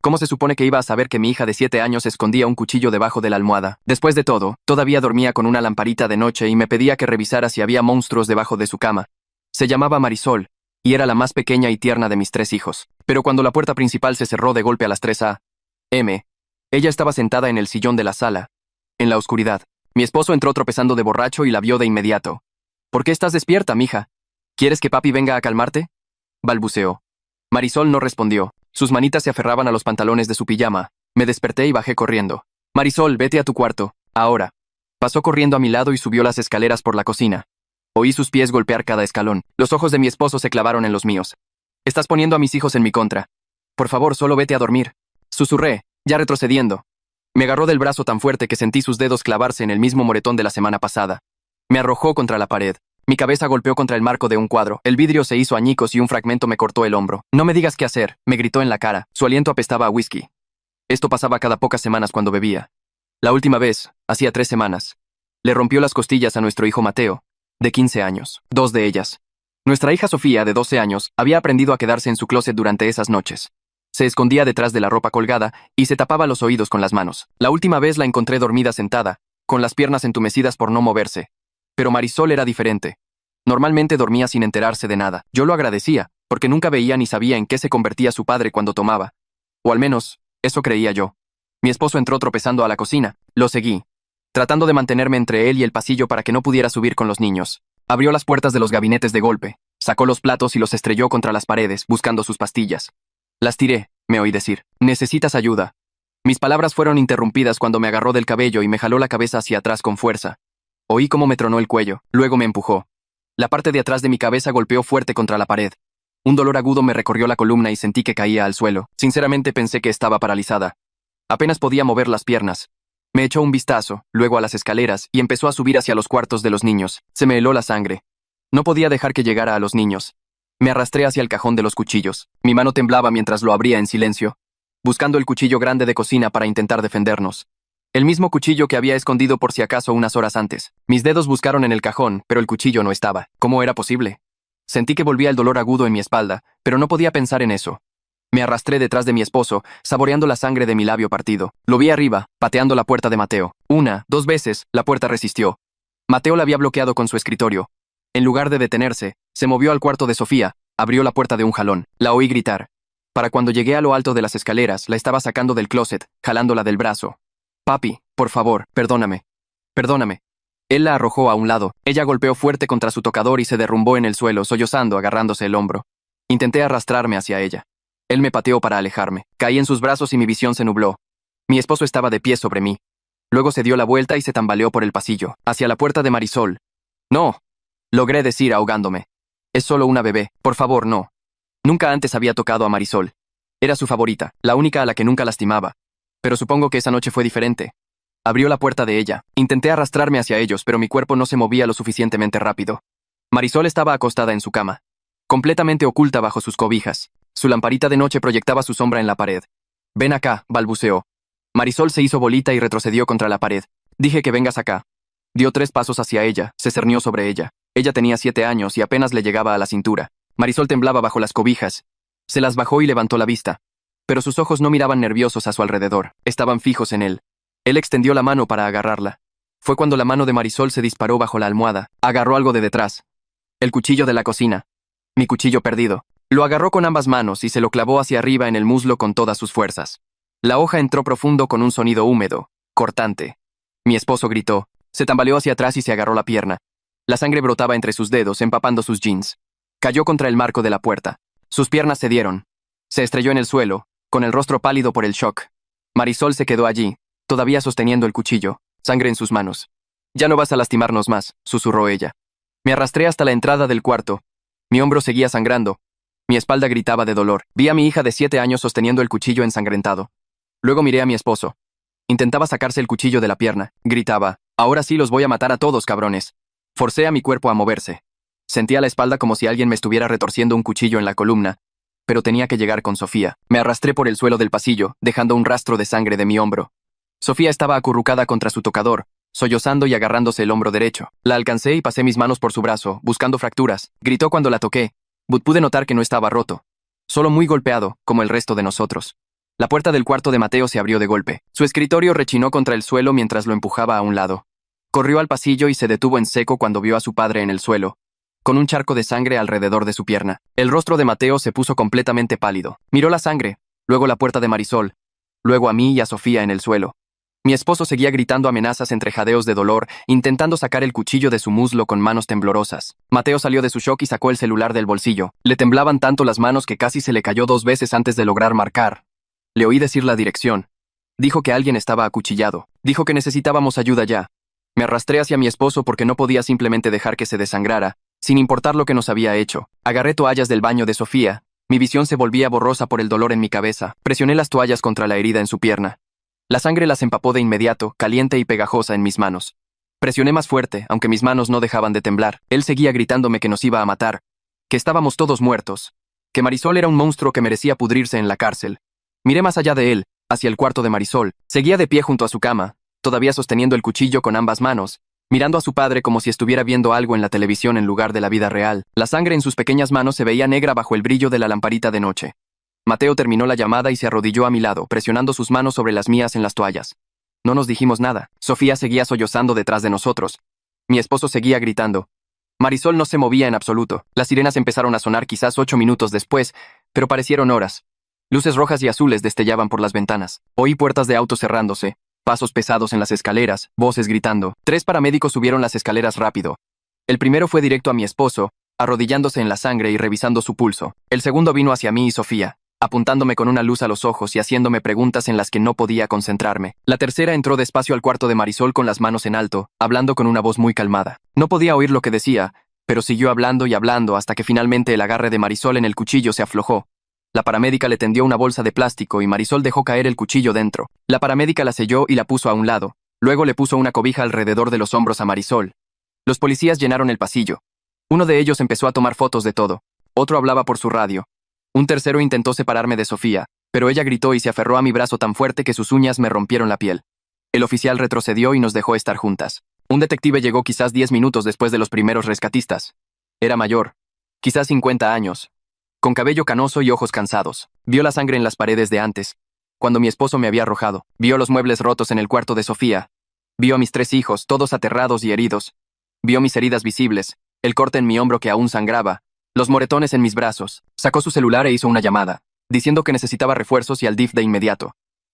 ¿Cómo se supone que iba a saber que mi hija de 7 años escondía un cuchillo debajo de la almohada? Después de todo, todavía dormía con una lamparita de noche y me pedía que revisara si había monstruos debajo de su cama. Se llamaba Marisol, y era la más pequeña y tierna de mis 3 hijos. Pero cuando la puerta principal se cerró de golpe a las 3 a.m., ella estaba sentada en el sillón de la sala, en la oscuridad. Mi esposo entró tropezando de borracho y la vio de inmediato. ¿Por qué estás despierta, mija? ¿Quieres que papi venga a calmarte?, balbuceó. Marisol no respondió. Sus manitas se aferraban a los pantalones de su pijama. Me desperté y bajé corriendo. Marisol, vete a tu cuarto, ahora. Pasó corriendo a mi lado y subió las escaleras por la cocina. Oí sus pies golpear cada escalón. Los ojos de mi esposo se clavaron en los míos. Estás poniendo a mis hijos en mi contra. Por favor, solo vete a dormir. Susurré, ya retrocediendo. Me agarró del brazo tan fuerte que sentí sus dedos clavarse en el mismo moretón de la semana pasada. Me arrojó contra la pared. Mi cabeza golpeó contra el marco de un cuadro. El vidrio se hizo añicos y un fragmento me cortó el hombro. No me digas qué hacer, me gritó en la cara. Su aliento apestaba a whisky. Esto pasaba cada pocas semanas cuando bebía. La última vez, hacía 3 semanas. Le rompió las costillas a nuestro hijo Mateo, de 15 años, 2 de ellas. Nuestra hija Sofía, de 12 años, había aprendido a quedarse en su closet durante esas noches. Se escondía detrás de la ropa colgada y se tapaba los oídos con las manos. La última vez la encontré dormida sentada, con las piernas entumecidas por no moverse. Pero Marisol era diferente. Normalmente dormía sin enterarse de nada. Yo lo agradecía, porque nunca veía ni sabía en qué se convertía su padre cuando tomaba. O al menos, eso creía yo. Mi esposo entró tropezando a la cocina. Lo seguí, tratando de mantenerme entre él y el pasillo para que no pudiera subir con los niños. Abrió las puertas de los gabinetes de golpe, sacó los platos y los estrelló contra las paredes, buscando sus pastillas. Las tiré, me oí decir. Necesitas ayuda. Mis palabras fueron interrumpidas cuando me agarró del cabello y me jaló la cabeza hacia atrás con fuerza. Oí cómo me tronó el cuello, luego me empujó. La parte de atrás de mi cabeza golpeó fuerte contra la pared. Un dolor agudo me recorrió la columna y sentí que caía al suelo. Sinceramente pensé que estaba paralizada. Apenas podía mover las piernas. Me echó un vistazo, luego a las escaleras, y empezó a subir hacia los cuartos de los niños. Se me heló la sangre. No podía dejar que llegara a los niños. Me arrastré hacia el cajón de los cuchillos. Mi mano temblaba mientras lo abría en silencio, buscando el cuchillo grande de cocina para intentar defendernos. El mismo cuchillo que había escondido por si acaso unas horas antes. Mis dedos buscaron en el cajón, pero el cuchillo no estaba. ¿Cómo era posible? Sentí que volvía el dolor agudo en mi espalda, pero no podía pensar en eso. Me arrastré detrás de mi esposo, saboreando la sangre de mi labio partido. Lo vi arriba, pateando la puerta de Mateo. 1, 2 veces, la puerta resistió. Mateo la había bloqueado con su escritorio. En lugar de detenerse, se movió al cuarto de Sofía, abrió la puerta de un jalón. La oí gritar. Para cuando llegué a lo alto de las escaleras, la estaba sacando del closet, jalándola del brazo. Papi, por favor, perdóname. Perdóname. Él la arrojó a un lado. Ella golpeó fuerte contra su tocador y se derrumbó en el suelo, sollozando, agarrándose el hombro. Intenté arrastrarme hacia ella. Él me pateó para alejarme. Caí en sus brazos y mi visión se nubló. Mi esposo estaba de pie sobre mí. Luego se dio la vuelta y se tambaleó por el pasillo, hacia la puerta de Marisol. No, logré decir ahogándome. Es solo una bebé, por favor, no. Nunca antes había tocado a Marisol. Era su favorita, la única a la que nunca lastimaba. Pero supongo que esa noche fue diferente. Abrió la puerta de ella. Intenté arrastrarme hacia ellos, pero mi cuerpo no se movía lo suficientemente rápido. Marisol estaba acostada en su cama, completamente oculta bajo sus cobijas. Su lamparita de noche proyectaba su sombra en la pared. Ven acá, balbuceó. Marisol se hizo bolita y retrocedió contra la pared. Dije que vengas acá. Dio 3 pasos hacia ella, se cernió sobre ella. Ella tenía 7 años y apenas le llegaba a la cintura. Marisol temblaba bajo las cobijas. Se las bajó y levantó la vista. Pero sus ojos no miraban nerviosos a su alrededor, estaban fijos en él. Él extendió la mano para agarrarla. Fue cuando la mano de Marisol se disparó bajo la almohada. Agarró algo de detrás. El cuchillo de la cocina. Mi cuchillo perdido. Lo agarró con ambas manos y se lo clavó hacia arriba en el muslo con todas sus fuerzas. La hoja entró profundo con un sonido húmedo, cortante. Mi esposo gritó. Se tambaleó hacia atrás y se agarró la pierna. La sangre brotaba entre sus dedos, empapando sus jeans. Cayó contra el marco de la puerta. Sus piernas cedieron. Se estrelló en el suelo, con el rostro pálido por el shock. Marisol se quedó allí, todavía sosteniendo el cuchillo, sangre en sus manos. Ya no vas a lastimarnos más, susurró ella. Me arrastré hasta la entrada del cuarto. Mi hombro seguía sangrando. Mi espalda gritaba de dolor. Vi a mi hija de 7 años sosteniendo el cuchillo ensangrentado. Luego miré a mi esposo. Intentaba sacarse el cuchillo de la pierna. Gritaba, ahora sí los voy a matar a todos, cabrones. Forcé a mi cuerpo a moverse. Sentía la espalda como si alguien me estuviera retorciendo un cuchillo en la columna, pero tenía que llegar con Sofía. Me arrastré por el suelo del pasillo, dejando un rastro de sangre de mi hombro. Sofía estaba acurrucada contra su tocador, sollozando y agarrándose el hombro derecho. La alcancé y pasé mis manos por su brazo, buscando fracturas. Gritó cuando la toqué, but pude notar que no estaba roto, solo muy golpeado, como el resto de nosotros. La puerta del cuarto de Mateo se abrió de golpe. Su escritorio rechinó contra el suelo mientras lo empujaba a un lado. Corrió al pasillo y se detuvo en seco cuando vio a su padre en el suelo, con un charco de sangre alrededor de su pierna. El rostro de Mateo se puso completamente pálido. Miró la sangre, luego la puerta de Marisol, luego a mí y a Sofía en el suelo. Mi esposo seguía gritando amenazas entre jadeos de dolor, intentando sacar el cuchillo de su muslo con manos temblorosas. Mateo salió de su shock y sacó el celular del bolsillo. Le temblaban tanto las manos que casi se le cayó 2 veces antes de lograr marcar. Le oí decir la dirección. Dijo que alguien estaba acuchillado. Dijo que necesitábamos ayuda ya. Me arrastré hacia mi esposo porque no podía simplemente dejar que se desangrara, sin importar lo que nos había hecho. Agarré toallas del baño de Sofía. Mi visión se volvía borrosa por el dolor en mi cabeza. Presioné las toallas contra la herida en su pierna. La sangre las empapó de inmediato, caliente y pegajosa en mis manos. Presioné más fuerte, aunque mis manos no dejaban de temblar. Él seguía gritándome que nos iba a matar, que estábamos todos muertos, que Marisol era un monstruo que merecía pudrirse en la cárcel. Miré más allá de él, hacia el cuarto de Marisol. Seguía de pie junto a su cama, todavía sosteniendo el cuchillo con ambas manos, mirando a su padre como si estuviera viendo algo en la televisión en lugar de la vida real. La sangre en sus pequeñas manos se veía negra bajo el brillo de la lamparita de noche. Mateo terminó la llamada y se arrodilló a mi lado, presionando sus manos sobre las mías en las toallas. No nos dijimos nada. Sofía seguía sollozando detrás de nosotros. Mi esposo seguía gritando. Marisol no se movía en absoluto. Las sirenas empezaron a sonar quizás 8 minutos después, pero parecieron horas. Luces rojas y azules destellaban por las ventanas. Oí puertas de auto cerrándose, pasos pesados en las escaleras, voces gritando. 3 paramédicos subieron las escaleras rápido. El primero fue directo a mi esposo, arrodillándose en la sangre y revisando su pulso. El segundo vino hacia mí y Sofía, apuntándome con una luz a los ojos y haciéndome preguntas en las que no podía concentrarme. La tercera entró despacio al cuarto de Marisol con las manos en alto, hablando con una voz muy calmada. No podía oír lo que decía, pero siguió hablando y hablando hasta que finalmente el agarre de Marisol en el cuchillo se aflojó. La paramédica le tendió una bolsa de plástico y Marisol dejó caer el cuchillo dentro. La paramédica la selló y la puso a un lado. Luego le puso una cobija alrededor de los hombros a Marisol. Los policías llenaron el pasillo. Uno de ellos empezó a tomar fotos de todo. Otro hablaba por su radio. Un tercero intentó separarme de Sofía, pero ella gritó y se aferró a mi brazo tan fuerte que sus uñas me rompieron la piel. El oficial retrocedió y nos dejó estar juntas. Un detective llegó quizás 10 minutos después de los primeros rescatistas. Era mayor, quizás 50 años, con cabello canoso y ojos cansados. Vio la sangre en las paredes de antes, cuando mi esposo me había arrojado. Vio los muebles rotos en el cuarto de Sofía. Vio a mis 3 hijos, todos aterrados y heridos. Vio mis heridas visibles, el corte en mi hombro que aún sangraba, los moretones en mis brazos. Sacó su celular e hizo una llamada, diciendo que necesitaba refuerzos y al DIF de inmediato.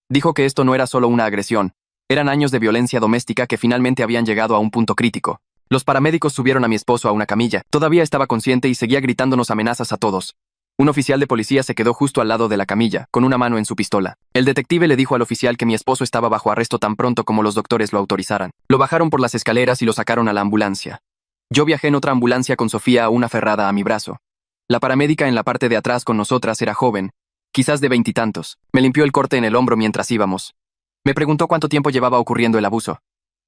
Dijo que esto no era solo una agresión, eran años de violencia doméstica que finalmente habían llegado a un punto crítico. Los paramédicos subieron a mi esposo a una camilla. Todavía estaba consciente y seguía gritándonos amenazas a todos. Un oficial de policía se quedó justo al lado de la camilla, con una mano en su pistola. El detective le dijo al oficial que mi esposo estaba bajo arresto tan pronto como los doctores lo autorizaran. Lo bajaron por las escaleras y lo sacaron a la ambulancia. Yo viajé en otra ambulancia con Sofía aún aferrada a mi brazo. La paramédica en la parte de atrás con nosotras era joven, quizás de 20 y tantos. Me limpió el corte en el hombro mientras íbamos. Me preguntó cuánto tiempo llevaba ocurriendo el abuso.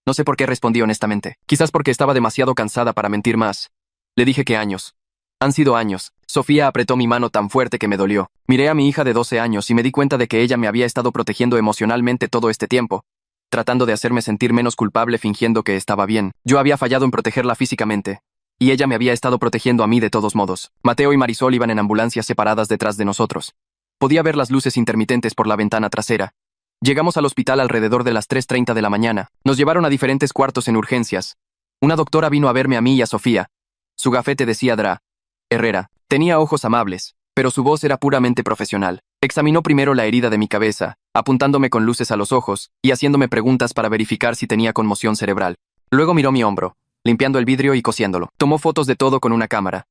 No sé por qué respondí honestamente. Quizás porque estaba demasiado cansada para mentir más. Le dije que años. Han sido años. Sofía apretó mi mano tan fuerte que me dolió. Miré a mi hija de 12 años y me di cuenta de que ella me había estado protegiendo emocionalmente todo este tiempo, tratando de hacerme sentir menos culpable fingiendo que estaba bien. Yo había fallado en protegerla físicamente, y ella me había estado protegiendo a mí de todos modos. Mateo y Marisol iban en ambulancias separadas detrás de nosotros. Podía ver las luces intermitentes por la ventana trasera. Llegamos al hospital alrededor de las 3:30 de la mañana. Nos llevaron a diferentes cuartos en urgencias. Una doctora vino a verme a mí y a Sofía. Su gafete decía Dra. Herrera. Tenía ojos amables, pero su voz era puramente profesional. Examinó primero la herida de mi cabeza, apuntándome con luces a los ojos y haciéndome preguntas para verificar si tenía conmoción cerebral. Luego miró mi hombro, limpiando el vidrio y cosiéndolo. Tomó fotos de todo con una cámara.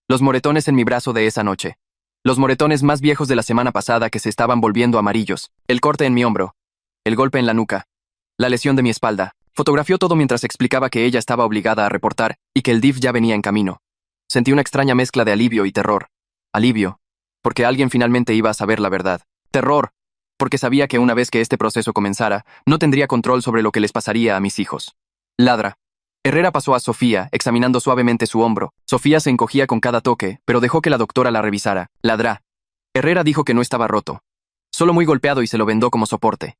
Los moretones en mi brazo de esa noche. Los moretones más viejos de la semana pasada que se estaban volviendo amarillos. El corte en mi hombro. El golpe en la nuca. La lesión de mi espalda. Fotografió todo mientras explicaba que ella estaba obligada a reportar y que el DIF ya venía en camino. Sentí una extraña mezcla de alivio y terror. Alivio, porque alguien finalmente iba a saber la verdad. Terror, porque sabía que una vez que este proceso comenzara, no tendría control sobre lo que les pasaría a mis hijos. Ladra. Herrera pasó a Sofía, examinando suavemente su hombro. Sofía se encogía con cada toque, pero dejó que la doctora la revisara. Ladra. Herrera dijo que no estaba roto, solo muy golpeado y se lo vendó como soporte.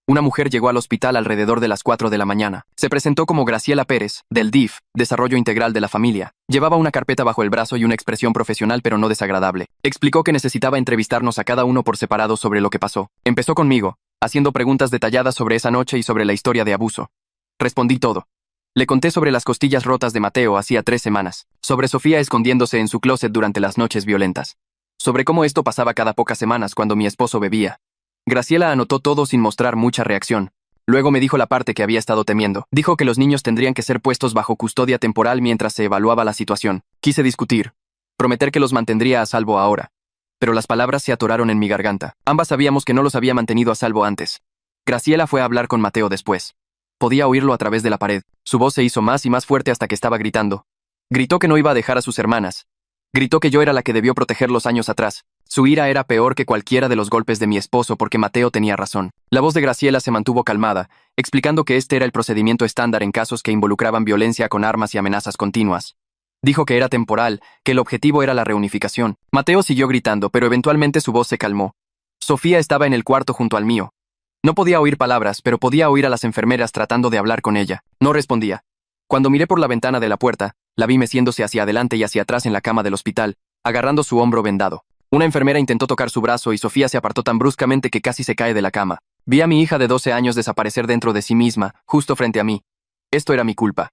Una mujer llegó al hospital alrededor de las 4 de la mañana. Se presentó como Graciela Pérez, del DIF, Desarrollo Integral de la Familia. Llevaba una carpeta bajo el brazo y una expresión profesional pero no desagradable. Explicó que necesitaba entrevistarnos a cada uno por separado sobre lo que pasó. Empezó conmigo, haciendo preguntas detalladas sobre esa noche y sobre la historia de abuso. Respondí todo. Le conté sobre las costillas rotas de Mateo hacía 3 semanas, sobre Sofía escondiéndose en su closet durante las noches violentas, sobre cómo esto pasaba cada pocas semanas cuando mi esposo bebía. Graciela anotó todo sin mostrar mucha reacción. Luego me dijo la parte que había estado temiendo. Dijo que los niños tendrían que ser puestos bajo custodia temporal mientras se evaluaba la situación. Quise discutir. Prometer que los mantendría a salvo ahora. Pero las palabras se atoraron en mi garganta. Ambas sabíamos que no los había mantenido a salvo antes. Graciela fue a hablar con Mateo después. Podía oírlo a través de la pared. Su voz se hizo más y más fuerte hasta que estaba gritando. Gritó que no iba a dejar a sus hermanas. Gritó que yo era la que debió protegerlos años atrás. Su ira era peor que cualquiera de los golpes de mi esposo porque Mateo tenía razón. La voz de Graciela se mantuvo calmada, explicando que este era el procedimiento estándar en casos que involucraban violencia con armas y amenazas continuas. Dijo que era temporal, que el objetivo era la reunificación. Mateo siguió gritando, pero eventualmente su voz se calmó. Sofía estaba en el cuarto junto al mío. No podía oír palabras, pero podía oír a las enfermeras tratando de hablar con ella. No respondía. Cuando miré por la ventana de la puerta, la vi meciéndose hacia adelante y hacia atrás en la cama del hospital, agarrando su hombro vendado. Una enfermera intentó tocar su brazo y Sofía se apartó tan bruscamente que casi se cae de la cama. Vi a mi hija de 12 años desaparecer dentro de sí misma, justo frente a mí. Esto era mi culpa.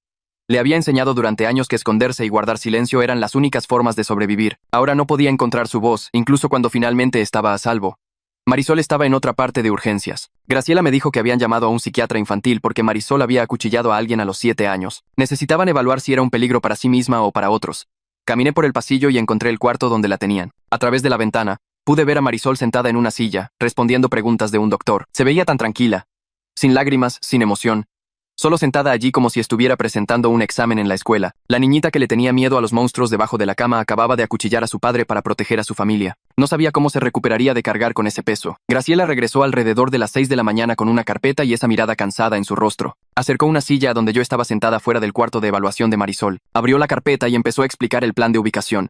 Le había enseñado durante años que esconderse y guardar silencio eran las únicas formas de sobrevivir. Ahora no podía encontrar su voz, incluso cuando finalmente estaba a salvo. Marisol estaba en otra parte de urgencias. Graciela me dijo que habían llamado a un psiquiatra infantil porque Marisol había acuchillado a alguien a los 7 años. Necesitaban evaluar si era un peligro para sí misma o para otros. Caminé por el pasillo y encontré el cuarto donde la tenían. A través de la ventana, pude ver a Marisol sentada en una silla, respondiendo preguntas de un doctor. Se veía tan tranquila, sin lágrimas, sin emoción. Solo sentada allí como si estuviera presentando un examen en la escuela. La niñita que le tenía miedo a los monstruos debajo de la cama acababa de acuchillar a su padre para proteger a su familia. No sabía cómo se recuperaría de cargar con ese peso. Graciela regresó alrededor de las 6 de la mañana con una carpeta y esa mirada cansada en su rostro. Acercó una silla a donde yo estaba sentada fuera del cuarto de evaluación de Marisol. Abrió la carpeta y empezó a explicar el plan de ubicación.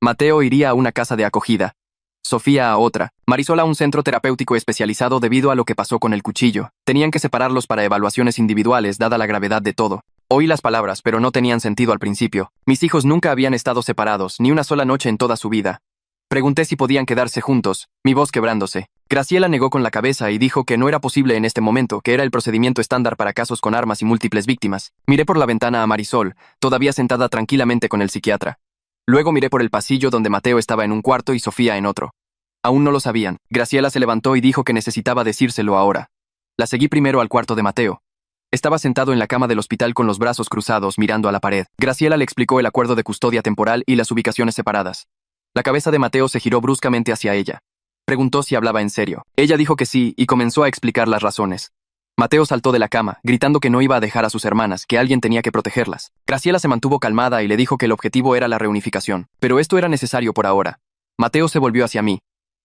Mateo iría a una casa de acogida. Sofía a otra, Marisol a un centro terapéutico especializado debido a lo que pasó con el cuchillo. Tenían que separarlos para evaluaciones individuales dada la gravedad de todo. Oí las palabras, pero no tenían sentido al principio. Mis hijos nunca habían estado separados, ni una sola noche en toda su vida. Pregunté si podían quedarse juntos, mi voz quebrándose. Graciela negó con la cabeza y dijo que no era posible en este momento, que era el procedimiento estándar para casos con armas y múltiples víctimas. Miré por la ventana a Marisol, todavía sentada tranquilamente con el psiquiatra. Luego miré por el pasillo donde Mateo estaba en un cuarto y Sofía en otro. Aún no lo sabían. Graciela se levantó y dijo que necesitaba decírselo ahora. La seguí primero al cuarto de Mateo. Estaba sentado en la cama del hospital con los brazos cruzados mirando a la pared. Graciela le explicó el acuerdo de custodia temporal y las ubicaciones separadas. La cabeza de Mateo se giró bruscamente hacia ella. Preguntó si hablaba en serio. Ella dijo que sí y comenzó a explicar las razones. Mateo saltó de la cama, gritando que no iba a dejar a sus hermanas, que alguien tenía que protegerlas. Graciela se mantuvo calmada y le dijo que el objetivo era la reunificación. Pero esto era necesario por ahora. Mateo se volvió hacia mí.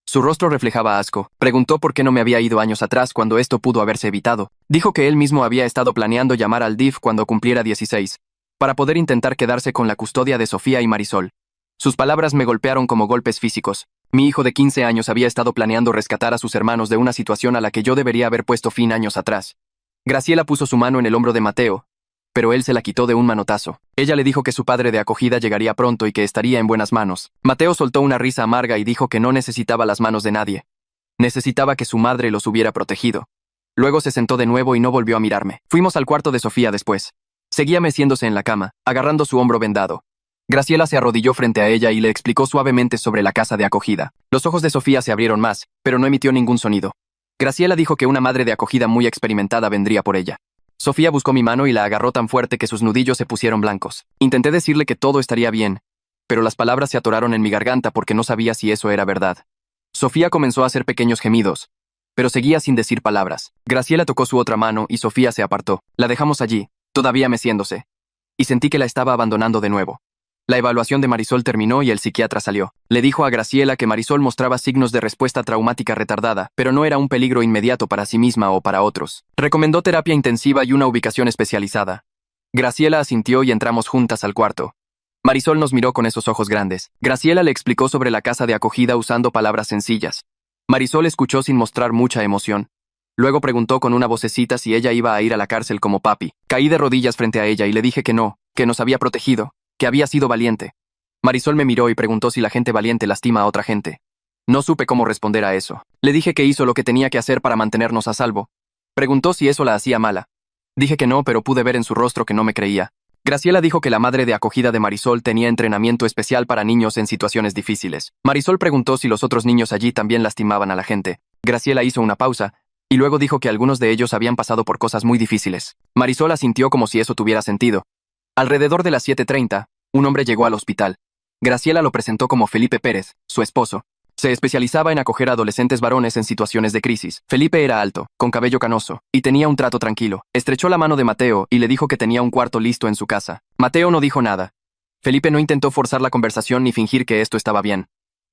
Su rostro reflejaba asco. Preguntó por qué no me había ido años atrás cuando esto pudo haberse evitado. Dijo que él mismo había estado planeando llamar al DIF cuando cumpliera 16, para poder intentar quedarse con la custodia de Sofía y Marisol. Sus palabras me golpearon como golpes físicos. Mi hijo de 15 años había estado planeando rescatar a sus hermanos de una situación a la que yo debería haber puesto fin años atrás. Graciela puso su mano en el hombro de Mateo, pero él se la quitó de un manotazo. Ella le dijo que su padre de acogida llegaría pronto y que estaría en buenas manos. Mateo soltó una risa amarga y dijo que no necesitaba las manos de nadie. Necesitaba que su madre los hubiera protegido. Luego se sentó de nuevo y no volvió a mirarme. Fuimos al cuarto de Sofía después. Seguía meciéndose en la cama, agarrando su hombro vendado. Graciela se arrodilló frente a ella y le explicó suavemente sobre la casa de acogida. Los ojos de Sofía se abrieron más, pero no emitió ningún sonido. Graciela dijo que una madre de acogida muy experimentada vendría por ella. Sofía buscó mi mano y la agarró tan fuerte que sus nudillos se pusieron blancos. Intenté decirle que todo estaría bien, pero las palabras se atoraron en mi garganta porque no sabía si eso era verdad. Sofía comenzó a hacer pequeños gemidos, pero seguía sin decir palabras. Graciela tocó su otra mano y Sofía se apartó. La dejamos allí, todavía meciéndose, y sentí que la estaba abandonando de nuevo. La evaluación de Marisol terminó y el psiquiatra salió. Le dijo a Graciela que Marisol mostraba signos de respuesta traumática retardada, pero no era un peligro inmediato para sí misma o para otros. Recomendó terapia intensiva y una ubicación especializada. Graciela asintió y entramos juntas al cuarto. Marisol nos miró con esos ojos grandes. Graciela le explicó sobre la casa de acogida usando palabras sencillas. Marisol escuchó sin mostrar mucha emoción. Luego preguntó con una vocecita si ella iba a ir a la cárcel como papi. Caí de rodillas frente a ella y le dije que no, que nos había protegido, que había sido valiente. Marisol me miró y preguntó si la gente valiente lastima a otra gente. No supe cómo responder a eso. Le dije que hizo lo que tenía que hacer para mantenernos a salvo. Preguntó si eso la hacía mala. Dije que no, pero pude ver en su rostro que no me creía. Graciela dijo que la madre de acogida de Marisol tenía entrenamiento especial para niños en situaciones difíciles. Marisol preguntó si los otros niños allí también lastimaban a la gente. Graciela hizo una pausa, y luego dijo que algunos de ellos habían pasado por cosas muy difíciles. Marisol asintió como si eso tuviera sentido. Alrededor de las 7:30, un hombre llegó al hospital. Graciela lo presentó como Felipe Pérez, su esposo. Se especializaba en acoger a adolescentes varones en situaciones de crisis. Felipe era alto, con cabello canoso, y tenía un trato tranquilo. Estrechó la mano de Mateo y le dijo que tenía un cuarto listo en su casa. Mateo no dijo nada. Felipe no intentó forzar la conversación ni fingir que esto estaba bien.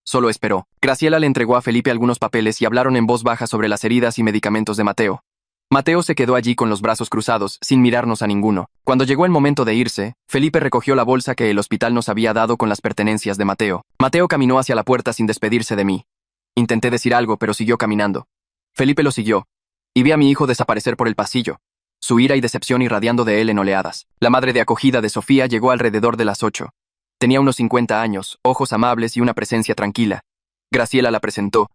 Solo esperó. Graciela le entregó a Felipe algunos papeles y hablaron en voz baja sobre las heridas y medicamentos de Mateo. Mateo se quedó allí con los brazos cruzados, sin mirarnos a ninguno. Cuando llegó el momento de irse, Felipe recogió la bolsa que el hospital nos había dado con las pertenencias de Mateo. Mateo caminó hacia la puerta sin despedirse de mí. Intenté decir algo, pero siguió caminando. Felipe lo siguió, y vi a mi hijo desaparecer por el pasillo, su ira y decepción irradiando de él en oleadas. La madre de acogida de Sofía llegó alrededor de las 8. Tenía unos 50 años, ojos amables y una presencia tranquila. Graciela la presentó,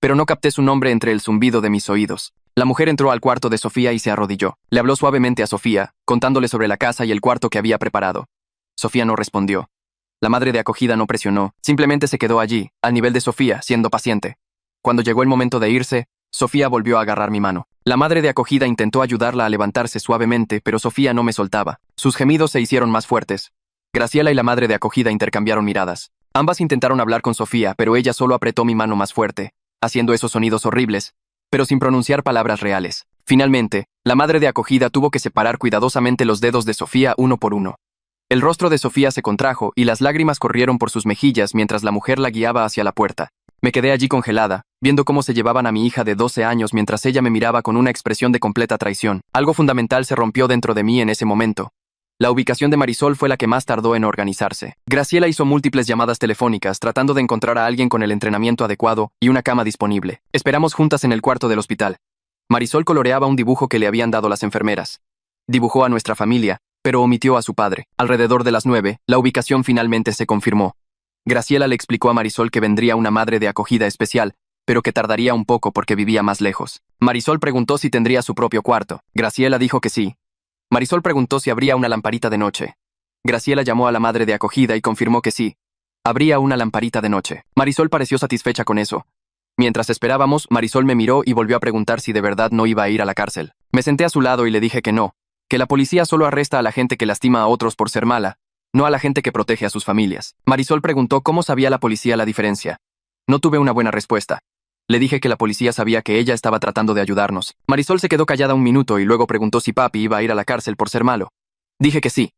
pero no capté su nombre entre el zumbido de mis oídos. La mujer entró al cuarto de Sofía y se arrodilló. Le habló suavemente a Sofía, contándole sobre la casa y el cuarto que había preparado. Sofía no respondió. La madre de acogida no presionó, simplemente se quedó allí, al nivel de Sofía, siendo paciente. Cuando llegó el momento de irse, Sofía volvió a agarrar mi mano. La madre de acogida intentó ayudarla a levantarse suavemente, pero Sofía no me soltaba. Sus gemidos se hicieron más fuertes. Graciela y la madre de acogida intercambiaron miradas. Ambas intentaron hablar con Sofía, pero ella solo apretó mi mano más fuerte, haciendo esos sonidos horribles, pero sin pronunciar palabras reales. Finalmente, la madre de acogida tuvo que separar cuidadosamente los dedos de Sofía uno por uno. El rostro de Sofía se contrajo y las lágrimas corrieron por sus mejillas mientras la mujer la guiaba hacia la puerta. Me quedé allí congelada, viendo cómo se llevaban a mi hija de 12 años mientras ella me miraba con una expresión de completa traición. Algo fundamental se rompió dentro de mí en ese momento. La ubicación de Marisol fue la que más tardó en organizarse. Graciela hizo múltiples llamadas telefónicas tratando de encontrar a alguien con el entrenamiento adecuado y una cama disponible. Esperamos juntas en el cuarto del hospital. Marisol coloreaba un dibujo que le habían dado las enfermeras. Dibujó a nuestra familia, pero omitió a su padre. Alrededor de las 9, la ubicación finalmente se confirmó. Graciela le explicó a Marisol que vendría una madre de acogida especial, pero que tardaría un poco porque vivía más lejos. Marisol preguntó si tendría su propio cuarto. Graciela dijo que sí. Marisol preguntó si habría una lamparita de noche. Graciela llamó a la madre de acogida y confirmó que sí. Habría una lamparita de noche. Marisol pareció satisfecha con eso. Mientras esperábamos, Marisol me miró y volvió a preguntar si de verdad no iba a ir a la cárcel. Me senté a su lado y le dije que no, que la policía solo arresta a la gente que lastima a otros por ser mala, no a la gente que protege a sus familias. Marisol preguntó cómo sabía la policía la diferencia. No tuve una buena respuesta. Le dije que la policía sabía que ella estaba tratando de ayudarnos. Marisol se quedó callada un minuto y luego preguntó si papi iba a ir a la cárcel por ser malo. Dije que sí.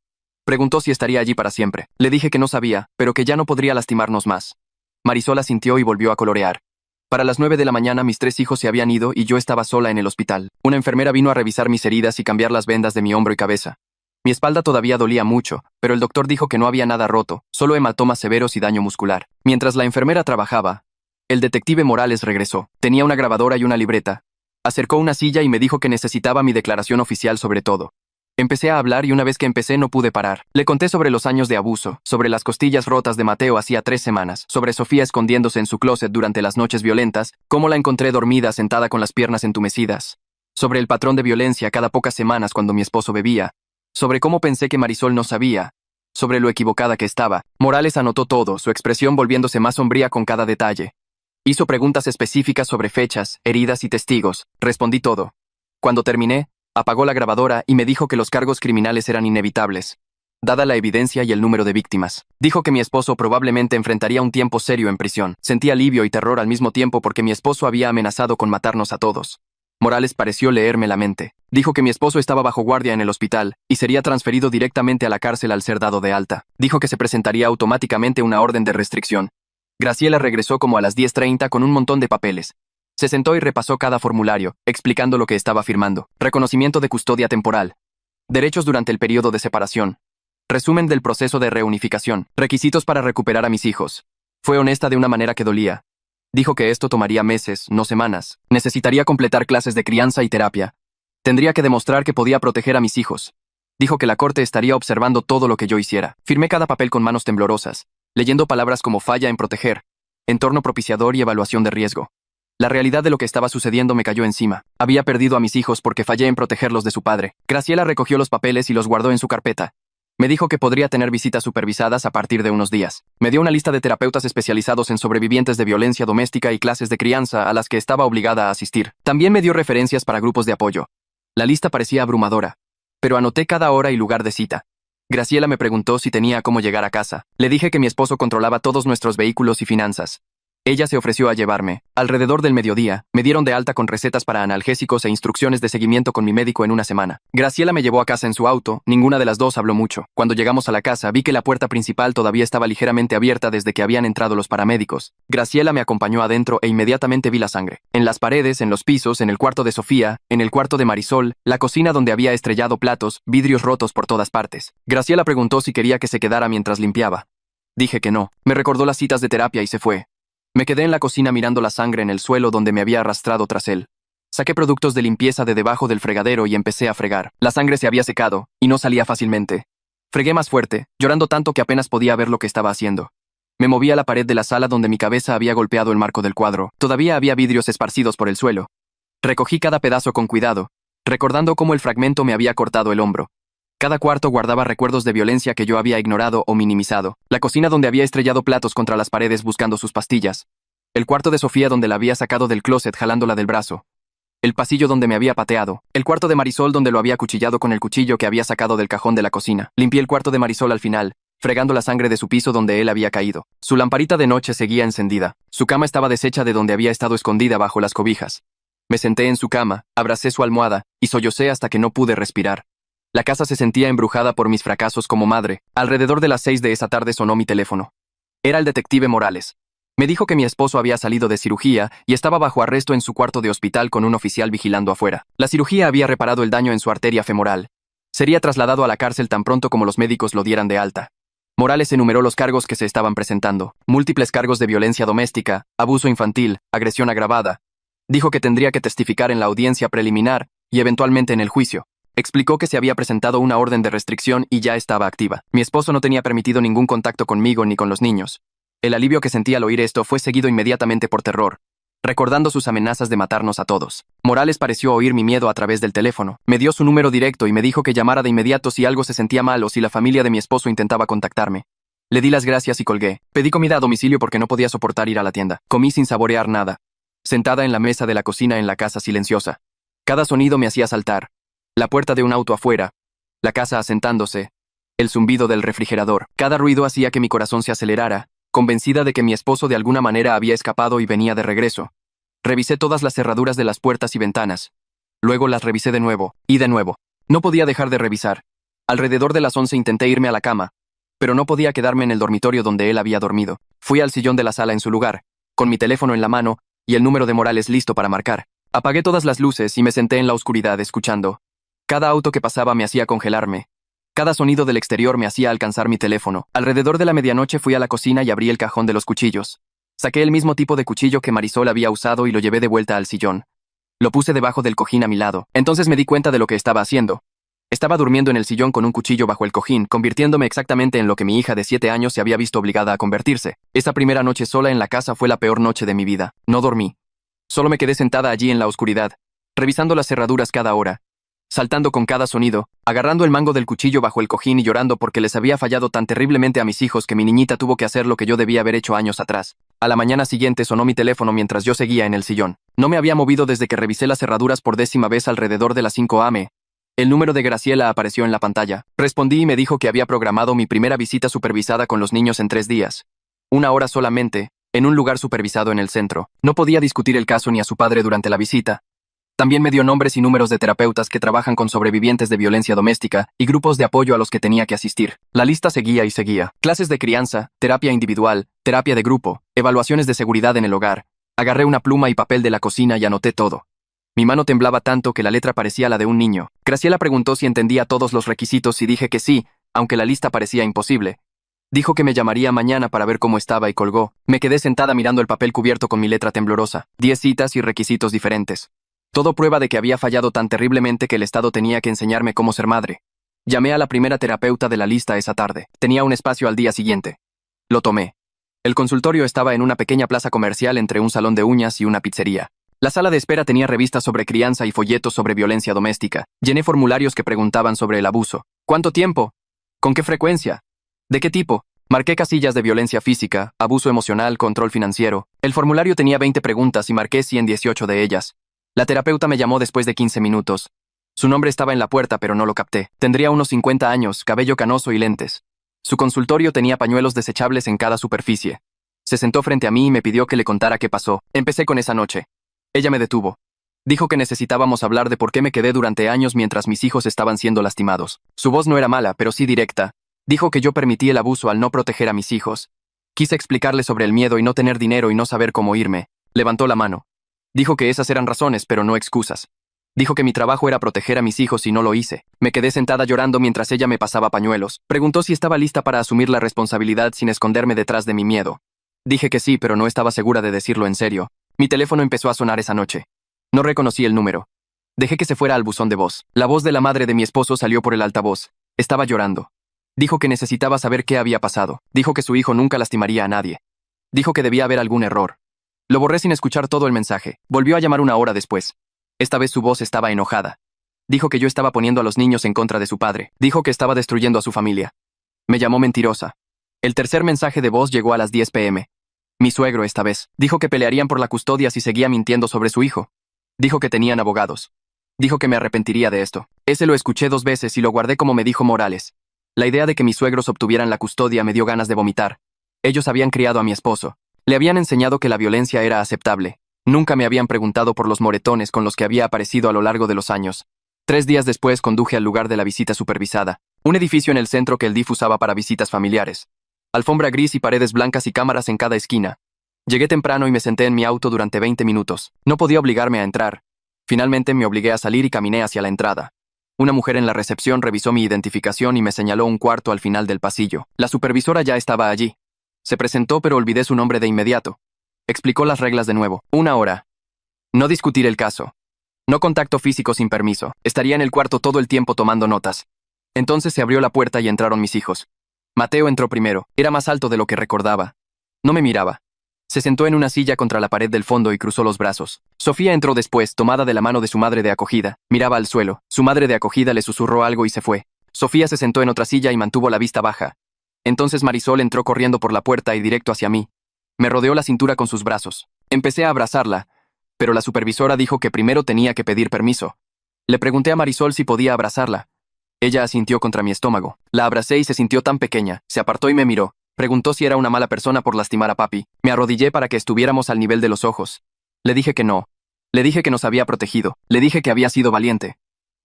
Preguntó si estaría allí para siempre. Le dije que no sabía, pero que ya no podría lastimarnos más. Marisol asintió y volvió a colorear. Para las 9 de la mañana mis 3 hijos se habían ido y yo estaba sola en el hospital. Una enfermera vino a revisar mis heridas y cambiar las vendas de mi hombro y cabeza. Mi espalda todavía dolía mucho, pero el doctor dijo que no había nada roto, solo hematomas severos y daño muscular. Mientras la enfermera trabajaba, el detective Morales regresó. Tenía una grabadora y una libreta. Acercó una silla y me dijo que necesitaba mi declaración oficial sobre todo. Empecé a hablar y una vez que empecé no pude parar. Le conté sobre los años de abuso, sobre las costillas rotas de Mateo hacía 3 semanas, sobre Sofía escondiéndose en su closet durante las noches violentas, cómo la encontré dormida sentada con las piernas entumecidas, sobre el patrón de violencia cada pocas semanas cuando mi esposo bebía, sobre cómo pensé que Marisol no sabía, sobre lo equivocada que estaba. Morales anotó todo, su expresión volviéndose más sombría con cada detalle. Hizo preguntas específicas sobre fechas, heridas y testigos. Respondí todo. Cuando terminé, apagó la grabadora y me dijo que los cargos criminales eran inevitables, dada la evidencia y el número de víctimas. Dijo que mi esposo probablemente enfrentaría un tiempo serio en prisión. Sentí alivio y terror al mismo tiempo porque mi esposo había amenazado con matarnos a todos. Morales pareció leerme la mente. Dijo que mi esposo estaba bajo guardia en el hospital y sería transferido directamente a la cárcel al ser dado de alta. Dijo que se presentaría automáticamente una orden de restricción. Graciela regresó como a las 10:30 con un montón de papeles. Se sentó y repasó cada formulario, explicando lo que estaba firmando. Reconocimiento de custodia temporal. Derechos durante el periodo de separación. Resumen del proceso de reunificación. Requisitos para recuperar a mis hijos. Fue honesta de una manera que dolía. Dijo que esto tomaría meses, no semanas. Necesitaría completar clases de crianza y terapia. Tendría que demostrar que podía proteger a mis hijos. Dijo que la corte estaría observando todo lo que yo hiciera. Firmé cada papel con manos temblorosas, leyendo palabras como falla en proteger, entorno propiciador y evaluación de riesgo. La realidad de lo que estaba sucediendo me cayó encima. Había perdido a mis hijos porque fallé en protegerlos de su padre. Graciela recogió los papeles y los guardó en su carpeta. Me dijo que podría tener visitas supervisadas a partir de unos días. Me dio una lista de terapeutas especializados en sobrevivientes de violencia doméstica y clases de crianza a las que estaba obligada a asistir. También me dio referencias para grupos de apoyo. La lista parecía abrumadora, pero anoté cada hora y lugar de cita. Graciela me preguntó si tenía cómo llegar a casa. Le dije que mi esposo controlaba todos nuestros vehículos y finanzas. Ella se ofreció a llevarme. Alrededor del mediodía, me dieron de alta con recetas para analgésicos e instrucciones de seguimiento con mi médico en una semana. Graciela me llevó a casa en su auto, ninguna de las dos habló mucho. Cuando llegamos a la casa, vi que la puerta principal todavía estaba ligeramente abierta desde que habían entrado los paramédicos. Graciela me acompañó adentro e inmediatamente vi la sangre. En las paredes, en los pisos, en el cuarto de Sofía, en el cuarto de Marisol, la cocina donde había estrellado platos, vidrios rotos por todas partes. Graciela preguntó si quería que se quedara mientras limpiaba. Dije que no. Me recordó las citas de terapia y se fue. Me quedé en la cocina mirando la sangre en el suelo donde me había arrastrado tras él. Saqué productos de limpieza de debajo del fregadero y empecé a fregar. La sangre se había secado, y no salía fácilmente. Fregué más fuerte, llorando tanto que apenas podía ver lo que estaba haciendo. Me moví a la pared de la sala donde mi cabeza había golpeado el marco del cuadro. Todavía había vidrios esparcidos por el suelo. Recogí cada pedazo con cuidado, recordando cómo el fragmento me había cortado el hombro. Cada cuarto guardaba recuerdos de violencia que yo había ignorado o minimizado. La cocina donde había estrellado platos contra las paredes buscando sus pastillas. El cuarto de Sofía donde la había sacado del closet jalándola del brazo. El pasillo donde me había pateado. El cuarto de Marisol donde lo había acuchillado con el cuchillo que había sacado del cajón de la cocina. Limpié el cuarto de Marisol al final, fregando la sangre de su piso donde él había caído. Su lamparita de noche seguía encendida. Su cama estaba deshecha de donde había estado escondida bajo las cobijas. Me senté en su cama, abracé su almohada, y sollocé hasta que no pude respirar. La casa se sentía embrujada por mis fracasos como madre. Alrededor de las 6 de esa tarde sonó mi teléfono. Era el detective Morales. Me dijo que mi esposo había salido de cirugía y estaba bajo arresto en su cuarto de hospital con un oficial vigilando afuera. La cirugía había reparado el daño en su arteria femoral. Sería trasladado a la cárcel tan pronto como los médicos lo dieran de alta. Morales enumeró los cargos que se estaban presentando. Múltiples cargos de violencia doméstica, abuso infantil, agresión agravada. Dijo que tendría que testificar en la audiencia preliminar y eventualmente en el juicio. Explicó que se había presentado una orden de restricción y ya estaba activa. Mi esposo no tenía permitido ningún contacto conmigo ni con los niños. El alivio que sentí al oír esto fue seguido inmediatamente por terror, recordando sus amenazas de matarnos a todos. Morales pareció oír mi miedo a través del teléfono. Me dio su número directo y me dijo que llamara de inmediato si algo se sentía mal o si la familia de mi esposo intentaba contactarme. Le di las gracias y colgué. Pedí comida a domicilio porque no podía soportar ir a la tienda. Comí sin saborear nada, sentada en la mesa de la cocina en la casa silenciosa. Cada sonido me hacía saltar. La puerta de un auto afuera, la casa asentándose, el zumbido del refrigerador. Cada ruido hacía que mi corazón se acelerara, convencida de que mi esposo de alguna manera había escapado y venía de regreso. Revisé todas las cerraduras de las puertas y ventanas. Luego las revisé de nuevo, y de nuevo. No podía dejar de revisar. Alrededor de las 11 intenté irme a la cama, pero no podía quedarme en el dormitorio donde él había dormido. Fui al sillón de la sala en su lugar, con mi teléfono en la mano y el número de Morales listo para marcar. Apagué todas las luces y me senté en la oscuridad escuchando. Cada auto que pasaba me hacía congelarme. Cada sonido del exterior me hacía alcanzar mi teléfono. Alrededor de la medianoche fui a la cocina y abrí el cajón de los cuchillos. Saqué el mismo tipo de cuchillo que Marisol había usado y lo llevé de vuelta al sillón. Lo puse debajo del cojín a mi lado. Entonces me di cuenta de lo que estaba haciendo. Estaba durmiendo en el sillón con un cuchillo bajo el cojín, convirtiéndome exactamente en lo que mi hija de 7 años se había visto obligada a convertirse. Esa primera noche sola en la casa fue la peor noche de mi vida. No dormí. Solo me quedé sentada allí en la oscuridad, revisando las cerraduras cada hora, saltando con cada sonido, agarrando el mango del cuchillo bajo el cojín y llorando porque les había fallado tan terriblemente a mis hijos que mi niñita tuvo que hacer lo que yo debía haber hecho años atrás. A la mañana siguiente sonó mi teléfono mientras yo seguía en el sillón. No me había movido desde que revisé las cerraduras por 10ª vez alrededor de las 5 a.m. El número de Graciela apareció en la pantalla. Respondí y me dijo que había programado mi primera visita supervisada con los niños en 3 días. 1 hora solamente, en un lugar supervisado en el centro. No podía discutir el caso ni a su padre durante la visita. También me dio nombres y números de terapeutas que trabajan con sobrevivientes de violencia doméstica y grupos de apoyo a los que tenía que asistir. La lista seguía y seguía. Clases de crianza, terapia individual, terapia de grupo, evaluaciones de seguridad en el hogar. Agarré una pluma y papel de la cocina y anoté todo. Mi mano temblaba tanto que la letra parecía la de un niño. Graciela preguntó si entendía todos los requisitos y dije que sí, aunque la lista parecía imposible. Dijo que me llamaría mañana para ver cómo estaba y colgó. Me quedé sentada mirando el papel cubierto con mi letra temblorosa. 10 citas y requisitos diferentes. Todo prueba de que había fallado tan terriblemente que el Estado tenía que enseñarme cómo ser madre. Llamé a la primera terapeuta de la lista esa tarde. Tenía un espacio al día siguiente. Lo tomé. El consultorio estaba en una pequeña plaza comercial entre un salón de uñas y una pizzería. La sala de espera tenía revistas sobre crianza y folletos sobre violencia doméstica. Llené formularios que preguntaban sobre el abuso. ¿Cuánto tiempo? ¿Con qué frecuencia? ¿De qué tipo? Marqué casillas de violencia física, abuso emocional, control financiero. El formulario tenía 20 preguntas y marqué 118 de ellas. La terapeuta me llamó después de 15 minutos. Su nombre estaba en la puerta, pero no lo capté. Tendría unos 50 años, cabello canoso y lentes. Su consultorio tenía pañuelos desechables en cada superficie. Se sentó frente a mí y me pidió que le contara qué pasó. Empecé con esa noche. Ella me detuvo. Dijo que necesitábamos hablar de por qué me quedé durante años mientras mis hijos estaban siendo lastimados. Su voz no era mala, pero sí directa. Dijo que yo permití el abuso al no proteger a mis hijos. Quise explicarle sobre el miedo y no tener dinero y no saber cómo irme. Levantó la mano. Dijo que esas eran razones, pero no excusas. Dijo que mi trabajo era proteger a mis hijos y no lo hice. Me quedé sentada llorando mientras ella me pasaba pañuelos. Preguntó si estaba lista para asumir la responsabilidad sin esconderme detrás de mi miedo. Dije que sí, pero no estaba segura de decirlo en serio. Mi teléfono empezó a sonar esa noche. No reconocí el número. Dejé que se fuera al buzón de voz. La voz de la madre de mi esposo salió por el altavoz. Estaba llorando. Dijo que necesitaba saber qué había pasado. Dijo que su hijo nunca lastimaría a nadie. Dijo que debía haber algún error. Lo borré sin escuchar todo el mensaje. Volvió a llamar una hora después. Esta vez su voz estaba enojada. Dijo que yo estaba poniendo a los niños en contra de su padre. Dijo que estaba destruyendo a su familia. Me llamó mentirosa. El tercer mensaje de voz llegó a las 10 p.m. Mi suegro esta vez. Dijo que pelearían por la custodia si seguía mintiendo sobre su hijo. Dijo que tenían abogados. Dijo que me arrepentiría de esto. Ese lo escuché 2 veces y lo guardé como me dijo Morales. La idea de que mis suegros obtuvieran la custodia me dio ganas de vomitar. Ellos habían criado a mi esposo. Le habían enseñado que la violencia era aceptable. Nunca me habían preguntado por los moretones con los que había aparecido a lo largo de los años. 3 días después conduje al lugar de la visita supervisada. Un edificio en el centro que el DIF usaba para visitas familiares. Alfombra gris y paredes blancas y cámaras en cada esquina. Llegué temprano y me senté en mi auto durante 20 minutos. No podía obligarme a entrar. Finalmente me obligué a salir y caminé hacia la entrada. Una mujer en la recepción revisó mi identificación y me señaló un cuarto al final del pasillo. La supervisora ya estaba allí. Se presentó, pero olvidé su nombre de inmediato. Explicó las reglas de nuevo. 1 hora. No discutir el caso. No contacto físico sin permiso. Estaría en el cuarto todo el tiempo tomando notas. Entonces se abrió la puerta y entraron mis hijos. Mateo entró primero. Era más alto de lo que recordaba. No me miraba. Se sentó en una silla contra la pared del fondo y cruzó los brazos. Sofía entró después, tomada de la mano de su madre de acogida. Miraba al suelo. Su madre de acogida le susurró algo y se fue. Sofía se sentó en otra silla y mantuvo la vista baja. Entonces Marisol entró corriendo por la puerta y directo hacia mí. Me rodeó la cintura con sus brazos. Empecé a abrazarla, pero la supervisora dijo que primero tenía que pedir permiso. Le pregunté a Marisol si podía abrazarla. Ella asintió contra mi estómago. La abracé y se sintió tan pequeña. Se apartó y me miró. Preguntó si era una mala persona por lastimar a papi. Me arrodillé para que estuviéramos al nivel de los ojos. Le dije que no. Le dije que nos había protegido. Le dije que había sido valiente.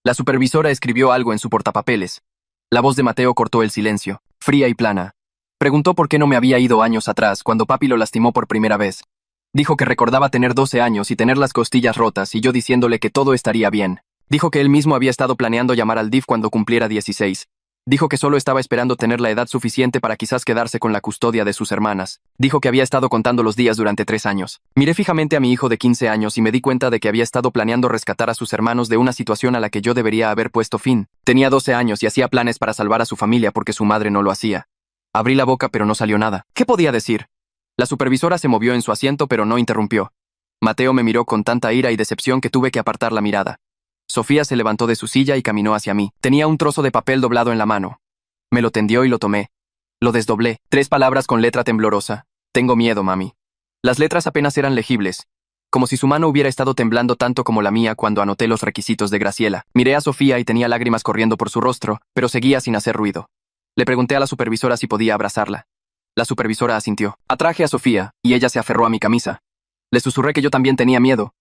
La supervisora escribió algo en su portapapeles. La voz de Mateo cortó el silencio, fría y plana. Preguntó por qué no me había ido años atrás, cuando papi lo lastimó por primera vez. Dijo que recordaba tener 12 años y tener las costillas rotas y yo diciéndole que todo estaría bien. Dijo que él mismo había estado planeando llamar al DIF cuando cumpliera 16. Dijo que solo estaba esperando tener la edad suficiente para quizás quedarse con la custodia de sus hermanas. Dijo que había estado contando los días durante 3 años. Miré fijamente a mi hijo de 15 años y me di cuenta de que había estado planeando rescatar a sus hermanos de una situación a la que yo debería haber puesto fin. Tenía 12 años y hacía planes para salvar a su familia porque su madre no lo hacía. Abrí la boca pero no salió nada. ¿Qué podía decir? La supervisora se movió en su asiento pero no interrumpió. Mateo me miró con tanta ira y decepción que tuve que apartar la mirada. Sofía se levantó de su silla y caminó hacia mí. Tenía un trozo de papel doblado en la mano. Me lo tendió y lo tomé. Lo desdoblé. 3 palabras con letra temblorosa. Tengo miedo, mami. Las letras apenas eran legibles. Como si su mano hubiera estado temblando tanto como la mía cuando anoté los requisitos de Graciela. Miré a Sofía y tenía lágrimas corriendo por su rostro, pero seguía sin hacer ruido. Le pregunté a la supervisora si podía abrazarla. La supervisora asintió. Atraje a Sofía, y ella se aferró a mi camisa. Le susurré que yo también tenía miedo.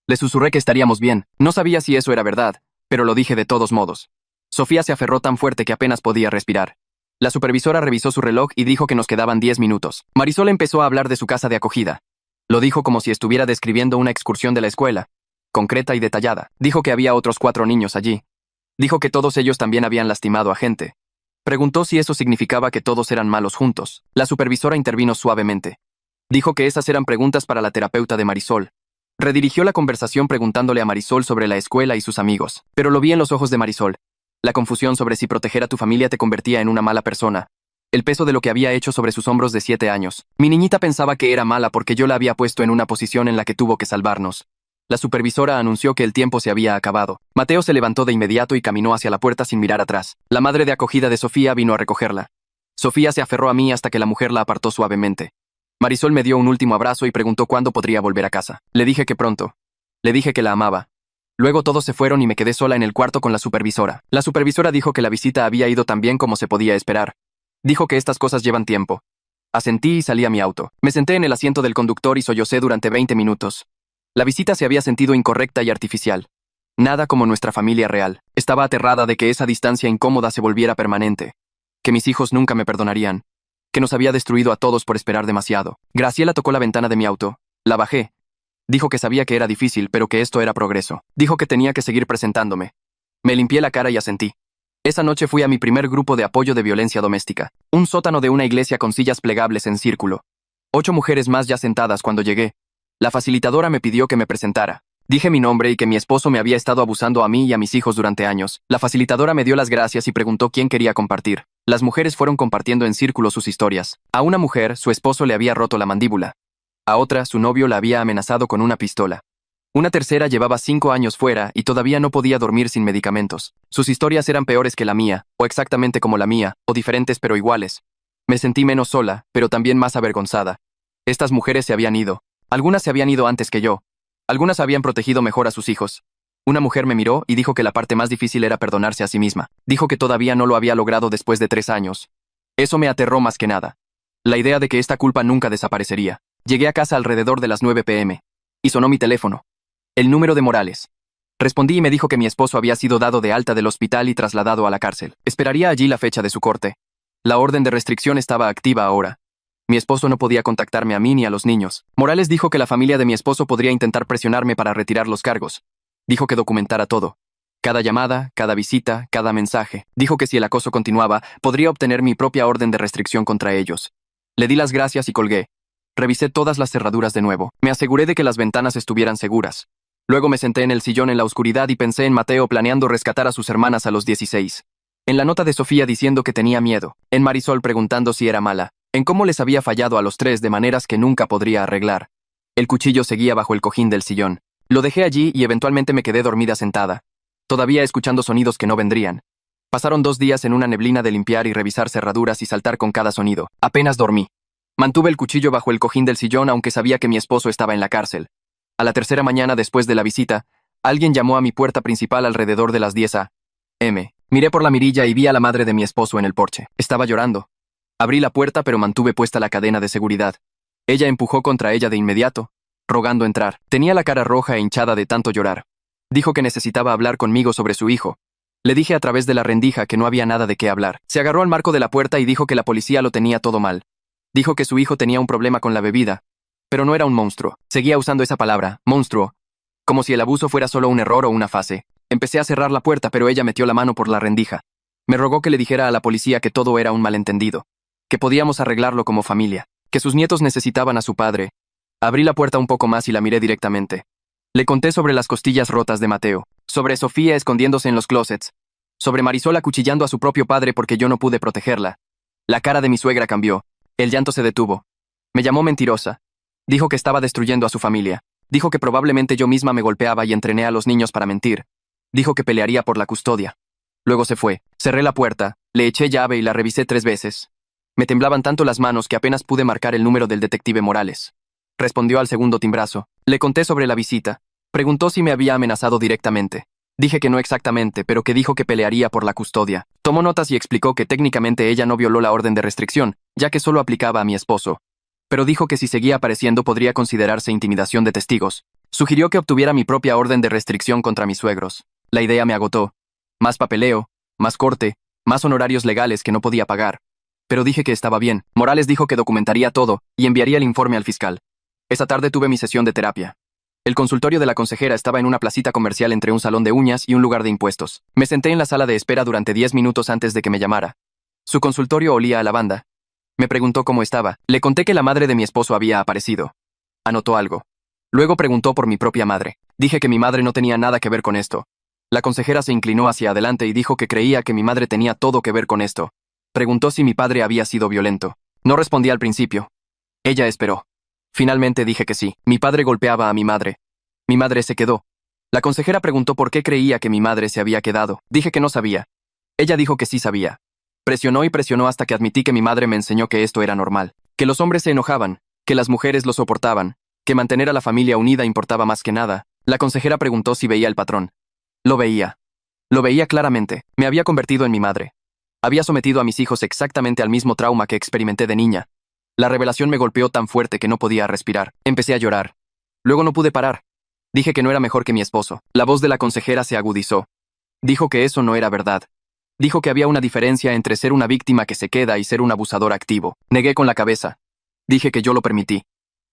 Le susurré que estaríamos bien. No sabía si eso era verdad, pero lo dije de todos modos. Sofía se aferró tan fuerte que apenas podía respirar. La supervisora revisó su reloj y dijo que nos quedaban 10 minutos. Marisol empezó a hablar de su casa de acogida. Lo dijo como si estuviera describiendo una excursión de la escuela, concreta y detallada. Dijo que había otros 4 niños allí. Dijo que todos ellos también habían lastimado a gente. Preguntó si eso significaba que todos eran malos juntos. La supervisora intervino suavemente. Dijo que esas eran preguntas para la terapeuta de Marisol. Redirigió la conversación preguntándole a Marisol sobre la escuela y sus amigos. Pero lo vi en los ojos de Marisol. La confusión sobre si proteger a tu familia te convertía en una mala persona. El peso de lo que había hecho sobre sus hombros de 7 años. Mi niñita pensaba que era mala porque yo la había puesto en una posición en la que tuvo que salvarnos. La supervisora anunció que el tiempo se había acabado. Mateo se levantó de inmediato y caminó hacia la puerta sin mirar atrás. La madre de acogida de Sofía vino a recogerla. Sofía se aferró a mí hasta que la mujer la apartó suavemente. Marisol me dio un último abrazo y preguntó cuándo podría volver a casa. Le dije que pronto. Le dije que la amaba. Luego todos se fueron y me quedé sola en el cuarto con la supervisora. La supervisora dijo que la visita había ido tan bien como se podía esperar. Dijo que estas cosas llevan tiempo. Asentí y salí a mi auto. Me senté en el asiento del conductor y sollocé durante 20 minutos. La visita se había sentido incorrecta y artificial. Nada como nuestra familia real. Estaba aterrada de que esa distancia incómoda se volviera permanente. Que mis hijos nunca me perdonarían. Que nos había destruido a todos por esperar demasiado. Graciela tocó la ventana de mi auto. La bajé. Dijo que sabía que era difícil, pero que esto era progreso. Dijo que tenía que seguir presentándome. Me limpié la cara y asentí. Esa noche fui a mi primer grupo de apoyo de violencia doméstica. Un sótano de una iglesia con sillas plegables en círculo. 8 mujeres más ya sentadas cuando llegué. La facilitadora me pidió que me presentara. Dije mi nombre y que mi esposo me había estado abusando a mí y a mis hijos durante años. La facilitadora me dio las gracias y preguntó quién quería compartir. Las mujeres fueron compartiendo en círculo sus historias. A una mujer, su esposo le había roto la mandíbula. A otra, su novio la había amenazado con una pistola. Una tercera llevaba 5 años fuera y todavía no podía dormir sin medicamentos. Sus historias eran peores que la mía, o exactamente como la mía, o diferentes pero iguales. Me sentí menos sola, pero también más avergonzada. Estas mujeres se habían ido. Algunas se habían ido antes que yo. Algunas habían protegido mejor a sus hijos. Una mujer me miró y dijo que la parte más difícil era perdonarse a sí misma. Dijo que todavía no lo había logrado después de 3 años. Eso me aterró más que nada. La idea de que esta culpa nunca desaparecería. Llegué a casa alrededor de las 9 p.m. y sonó mi teléfono. El número de Morales. Respondí y me dijo que mi esposo había sido dado de alta del hospital y trasladado a la cárcel. Esperaría allí la fecha de su corte. La orden de restricción estaba activa ahora. Mi esposo no podía contactarme a mí ni a los niños. Morales dijo que la familia de mi esposo podría intentar presionarme para retirar los cargos. Dijo que documentara todo. Cada llamada, cada visita, cada mensaje. Dijo que si el acoso continuaba, podría obtener mi propia orden de restricción contra ellos. Le di las gracias y colgué. Revisé todas las cerraduras de nuevo. Me aseguré de que las ventanas estuvieran seguras. Luego me senté en el sillón en la oscuridad y pensé en Mateo planeando rescatar a sus hermanas a los 16. En la nota de Sofía diciendo que tenía miedo. En Marisol preguntando si era mala. En cómo les había fallado a los 3 de maneras que nunca podría arreglar. El cuchillo seguía bajo el cojín del sillón. Lo dejé allí y eventualmente me quedé dormida sentada. Todavía escuchando sonidos que no vendrían. Pasaron 2 días en una neblina de limpiar y revisar cerraduras y saltar con cada sonido. Apenas dormí. Mantuve el cuchillo bajo el cojín del sillón aunque sabía que mi esposo estaba en la cárcel. A la tercera mañana después de la visita, alguien llamó a mi puerta principal alrededor de las 10 a.m. Miré por la mirilla y vi a la madre de mi esposo en el porche. Estaba llorando. Abrí la puerta pero mantuve puesta la cadena de seguridad. Ella empujó contra ella de inmediato, rogando entrar. Tenía la cara roja e hinchada de tanto llorar. Dijo que necesitaba hablar conmigo sobre su hijo. Le dije a través de la rendija que no había nada de qué hablar. Se agarró al marco de la puerta y dijo que la policía lo tenía todo mal. Dijo que su hijo tenía un problema con la bebida, pero no era un monstruo. Seguía usando esa palabra, monstruo, como si el abuso fuera solo un error o una fase. Empecé a cerrar la puerta, pero ella metió la mano por la rendija. Me rogó que le dijera a la policía que todo era un malentendido, que podíamos arreglarlo como familia, que sus nietos necesitaban a su padre. Abrí la puerta un poco más y la miré directamente. Le conté sobre las costillas rotas de Mateo, sobre Sofía escondiéndose en los closets, sobre Marisol acuchillando a su propio padre porque yo no pude protegerla. La cara de mi suegra cambió. El llanto se detuvo. Me llamó mentirosa. Dijo que estaba destruyendo a su familia. Dijo que probablemente yo misma me golpeaba y entrené a los niños para mentir. Dijo que pelearía por la custodia. Luego se fue. Cerré la puerta, le eché llave y la revisé 3 veces. Me temblaban tanto las manos que apenas pude marcar el número del detective Morales. Respondió al segundo timbrazo. Le conté sobre la visita. Preguntó si me había amenazado directamente. Dije que no exactamente, pero que dijo que pelearía por la custodia. Tomó notas y explicó que técnicamente ella no violó la orden de restricción, ya que solo aplicaba a mi esposo. Pero dijo que si seguía apareciendo podría considerarse intimidación de testigos. Sugirió que obtuviera mi propia orden de restricción contra mis suegros. La idea me agotó. Más papeleo, más corte, más honorarios legales que no podía pagar. Pero dije que estaba bien. Morales dijo que documentaría todo y enviaría el informe al fiscal. Esa tarde tuve mi sesión de terapia. El consultorio de la consejera estaba en una placita comercial entre un salón de uñas y un lugar de impuestos. Me senté en la sala de espera durante 10 minutos antes de que me llamara. Su consultorio olía a lavanda. Me preguntó cómo estaba. Le conté que la madre de mi esposo había aparecido. Anotó algo. Luego preguntó por mi propia madre. Dije que mi madre no tenía nada que ver con esto. La consejera se inclinó hacia adelante y dijo que creía que mi madre tenía todo que ver con esto. Preguntó si mi padre había sido violento. No respondí al principio. Ella esperó. Finalmente dije que sí. Mi padre golpeaba a mi madre. Mi madre se quedó. La consejera preguntó por qué creía que mi madre se había quedado. Dije que no sabía. Ella dijo que sí sabía. Presionó y presionó hasta que admití que mi madre me enseñó que esto era normal, que los hombres se enojaban, que las mujeres lo soportaban, que mantener a la familia unida importaba más que nada. La consejera preguntó si veía el patrón. Lo veía. Lo veía claramente. Me había convertido en mi madre. Había sometido a mis hijos exactamente al mismo trauma que experimenté de niña. La revelación me golpeó tan fuerte que no podía respirar. Empecé a llorar. Luego no pude parar. Dije que no era mejor que mi esposo. La voz de la consejera se agudizó. Dijo que eso no era verdad. Dijo que había una diferencia entre ser una víctima que se queda y ser un abusador activo. Negué con la cabeza. Dije que yo lo permití.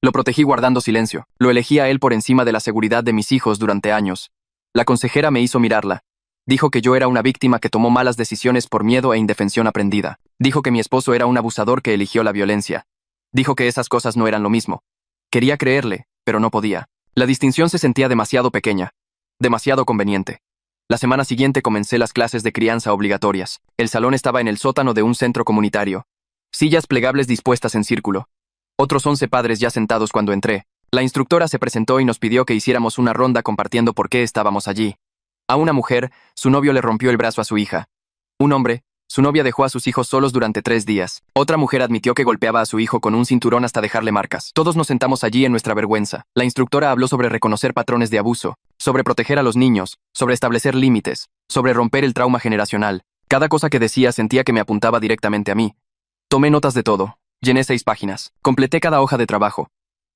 Lo protegí guardando silencio. Lo elegí a él por encima de la seguridad de mis hijos durante años. La consejera me hizo mirarla. Dijo que yo era una víctima que tomó malas decisiones por miedo e indefensión aprendida. Dijo que mi esposo era un abusador que eligió la violencia. Dijo que esas cosas no eran lo mismo. Quería creerle, pero no podía. La distinción se sentía demasiado pequeña. Demasiado conveniente. La semana siguiente comencé las clases de crianza obligatorias. El salón estaba en el sótano de un centro comunitario. Sillas plegables dispuestas en círculo. Otros 11 padres ya sentados cuando entré. La instructora se presentó y nos pidió que hiciéramos una ronda compartiendo por qué estábamos allí. A una mujer, su novio le rompió el brazo a su hija. Un hombre, su novia dejó a sus hijos solos durante 3 días. Otra mujer admitió que golpeaba a su hijo con un cinturón hasta dejarle marcas. Todos nos sentamos allí en nuestra vergüenza. La instructora habló sobre reconocer patrones de abuso, sobre proteger a los niños, sobre establecer límites, sobre romper el trauma generacional. Cada cosa que decía sentía que me apuntaba directamente a mí. Tomé notas de todo. Llené 6 páginas. Completé cada hoja de trabajo.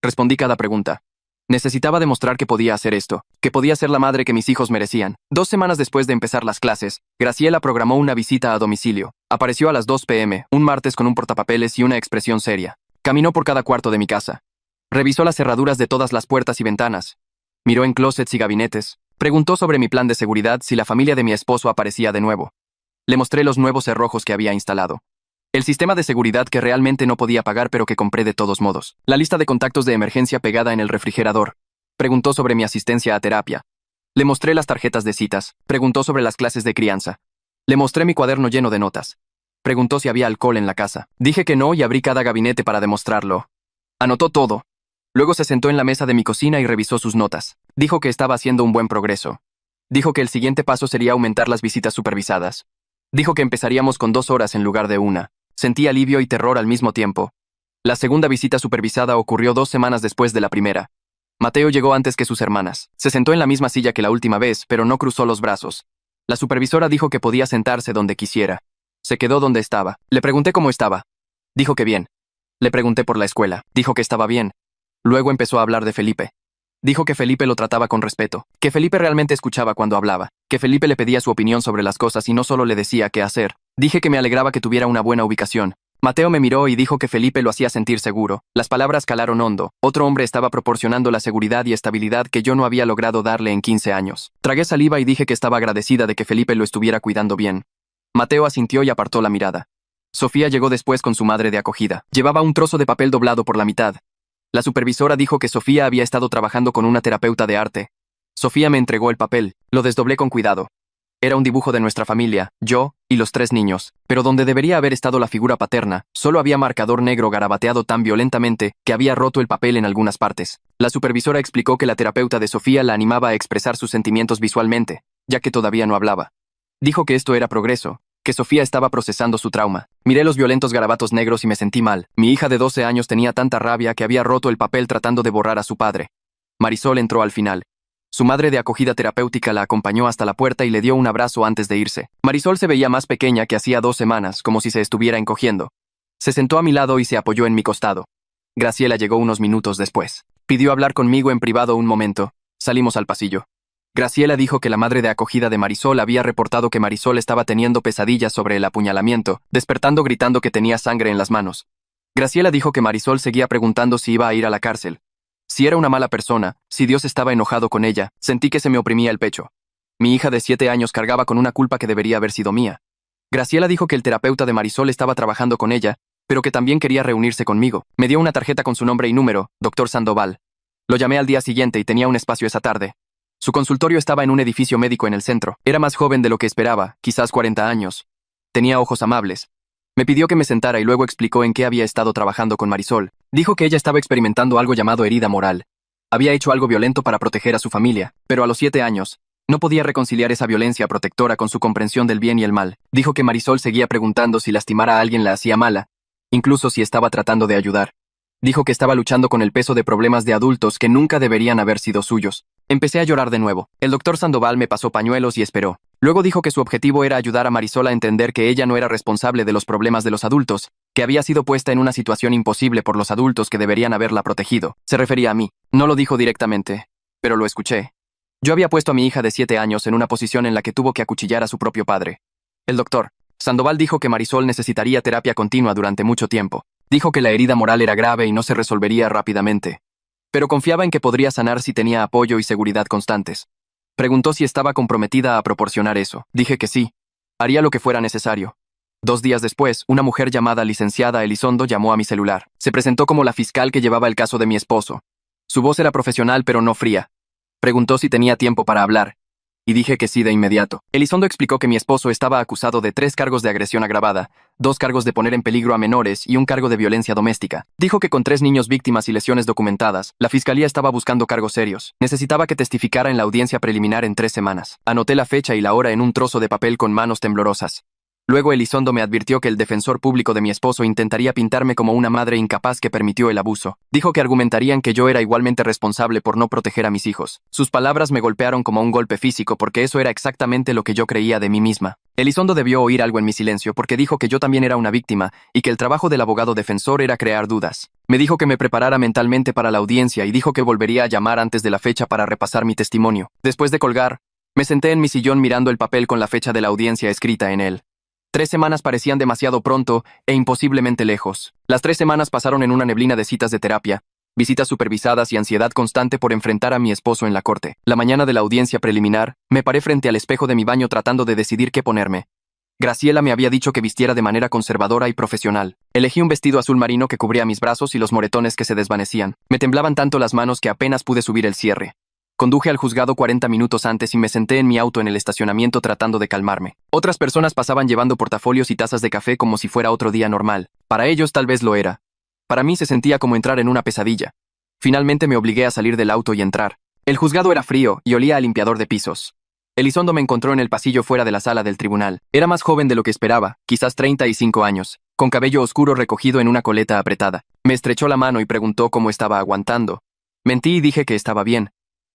Respondí cada pregunta. Necesitaba demostrar que podía hacer esto, que podía ser la madre que mis hijos merecían. 2 semanas después de empezar las clases, Graciela programó una visita a domicilio. Apareció a las 2 p.m., un martes con un portapapeles y una expresión seria. Caminó por cada cuarto de mi casa. Revisó las cerraduras de todas las puertas y ventanas. Miró en closets y gabinetes. Preguntó sobre mi plan de seguridad si la familia de mi esposo aparecía de nuevo. Le mostré los nuevos cerrojos que había instalado. El sistema de seguridad que realmente no podía pagar pero que compré de todos modos. La lista de contactos de emergencia pegada en el refrigerador. Preguntó sobre mi asistencia a terapia. Le mostré las tarjetas de citas. Preguntó sobre las clases de crianza. Le mostré mi cuaderno lleno de notas. Preguntó si había alcohol en la casa. Dije que no y abrí cada gabinete para demostrarlo. Anotó todo. Luego se sentó en la mesa de mi cocina y revisó sus notas. Dijo que estaba haciendo un buen progreso. Dijo que el siguiente paso sería aumentar las visitas supervisadas. Dijo que empezaríamos con 2 horas en lugar de 1. Sentí alivio y terror al mismo tiempo. La segunda visita supervisada ocurrió 2 semanas después de la primera. Mateo llegó antes que sus hermanas. Se sentó en la misma silla que la última vez, pero no cruzó los brazos. La supervisora dijo que podía sentarse donde quisiera. Se quedó donde estaba. Le pregunté cómo estaba. Dijo que bien. Le pregunté por la escuela. Dijo que estaba bien. Luego empezó a hablar de Felipe. Dijo que Felipe lo trataba con respeto, que Felipe realmente escuchaba cuando hablaba, que Felipe le pedía su opinión sobre las cosas y no solo le decía qué hacer. Dije que me alegraba que tuviera una buena ubicación. Mateo me miró y dijo que Felipe lo hacía sentir seguro. Las palabras calaron hondo. Otro hombre estaba proporcionando la seguridad y estabilidad que yo no había logrado darle en 15 años. Tragué saliva y dije que estaba agradecida de que Felipe lo estuviera cuidando bien. Mateo asintió y apartó la mirada. Sofía llegó después con su madre de acogida. Llevaba un trozo de papel doblado por la mitad. La supervisora dijo que Sofía había estado trabajando con una terapeuta de arte. Sofía me entregó el papel. Lo desdoblé con cuidado. Era un dibujo de nuestra familia, yo y los 3 niños, pero donde debería haber estado la figura paterna, solo había marcador negro garabateado tan violentamente que había roto el papel en algunas partes. La supervisora explicó que la terapeuta de Sofía la animaba a expresar sus sentimientos visualmente, ya que todavía no hablaba. Dijo que esto era progreso, que Sofía estaba procesando su trauma. Miré los violentos garabatos negros y me sentí mal. Mi hija de 12 años tenía tanta rabia que había roto el papel tratando de borrar a su padre. Marisol entró al final. Su madre de acogida terapéutica la acompañó hasta la puerta y le dio un abrazo antes de irse. Marisol se veía más pequeña que hacía 2 semanas, como si se estuviera encogiendo. Se sentó a mi lado y se apoyó en mi costado. Graciela llegó unos minutos después. Pidió hablar conmigo en privado un momento. Salimos al pasillo. Graciela dijo que la madre de acogida de Marisol había reportado que Marisol estaba teniendo pesadillas sobre el apuñalamiento, despertando gritando que tenía sangre en las manos. Graciela dijo que Marisol seguía preguntando si iba a ir a la cárcel. Si era una mala persona, si Dios estaba enojado con ella, sentí que se me oprimía el pecho. Mi hija de 7 años cargaba con una culpa que debería haber sido mía. Graciela dijo que el terapeuta de Marisol estaba trabajando con ella, pero que también quería reunirse conmigo. Me dio una tarjeta con su nombre y número, Dr. Sandoval. Lo llamé al día siguiente y tenía un espacio esa tarde. Su consultorio estaba en un edificio médico en el centro. Era más joven de lo que esperaba, quizás 40 años. Tenía ojos amables. Me pidió que me sentara y luego explicó en qué había estado trabajando con Marisol. Dijo que ella estaba experimentando algo llamado herida moral. Había hecho algo violento para proteger a su familia, pero a los 7 años, no podía reconciliar esa violencia protectora con su comprensión del bien y el mal. Dijo que Marisol seguía preguntando si lastimar a alguien la hacía mala, incluso si estaba tratando de ayudar. Dijo que estaba luchando con el peso de problemas de adultos que nunca deberían haber sido suyos. Empecé a llorar de nuevo. El doctor Sandoval me pasó pañuelos y esperó. Luego dijo que su objetivo era ayudar a Marisol a entender que ella no era responsable de los problemas de los adultos, que había sido puesta en una situación imposible por los adultos que deberían haberla protegido. Se refería a mí. No lo dijo directamente, pero lo escuché. Yo había puesto a mi hija de 7 años en una posición en la que tuvo que acuchillar a su propio padre. El doctor Sandoval dijo que Marisol necesitaría terapia continua durante mucho tiempo. Dijo que la herida moral era grave y no se resolvería rápidamente, pero confiaba en que podría sanar si tenía apoyo y seguridad constantes. Preguntó si estaba comprometida a proporcionar eso. Dije que sí. Haría lo que fuera necesario. 2 días después, una mujer llamada licenciada Elizondo llamó a mi celular. Se presentó como la fiscal que llevaba el caso de mi esposo. Su voz era profesional pero no fría. Preguntó si tenía tiempo para hablar, y dije que sí de inmediato. Elizondo explicó que mi esposo estaba acusado de 3 cargos de agresión agravada, 2 cargos de poner en peligro a menores y un cargo de violencia doméstica. Dijo que con 3 niños víctimas y lesiones documentadas, la fiscalía estaba buscando cargos serios. Necesitaba que testificara en la audiencia preliminar en 3 semanas. Anoté la fecha y la hora en un trozo de papel con manos temblorosas. Luego Elizondo me advirtió que el defensor público de mi esposo intentaría pintarme como una madre incapaz que permitió el abuso. Dijo que argumentarían que yo era igualmente responsable por no proteger a mis hijos. Sus palabras me golpearon como un golpe físico porque eso era exactamente lo que yo creía de mí misma. Elizondo debió oír algo en mi silencio porque dijo que yo también era una víctima y que el trabajo del abogado defensor era crear dudas. Me dijo que me preparara mentalmente para la audiencia y dijo que volvería a llamar antes de la fecha para repasar mi testimonio. Después de colgar, me senté en mi sillón mirando el papel con la fecha de la audiencia escrita en él. 3 semanas parecían demasiado pronto e imposiblemente lejos. Las 3 semanas pasaron en una neblina de citas de terapia, visitas supervisadas y ansiedad constante por enfrentar a mi esposo en la corte. La mañana de la audiencia preliminar, me paré frente al espejo de mi baño tratando de decidir qué ponerme. Graciela me había dicho que vistiera de manera conservadora y profesional. Elegí un vestido azul marino que cubría mis brazos y los moretones que se desvanecían. Me temblaban tanto las manos que apenas pude subir el cierre. Conduje al juzgado 40 minutos antes y me senté en mi auto en el estacionamiento tratando de calmarme. Otras personas pasaban llevando portafolios y tazas de café como si fuera otro día normal. Para ellos tal vez lo era. Para mí se sentía como entrar en una pesadilla. Finalmente me obligué a salir del auto y entrar. El juzgado era frío y olía a limpiador de pisos. Elizondo me encontró en el pasillo fuera de la sala del tribunal. Era más joven de lo que esperaba, quizás 35 años, con cabello oscuro recogido en una coleta apretada. Me estrechó la mano y preguntó cómo estaba aguantando. Mentí y dije que estaba bien.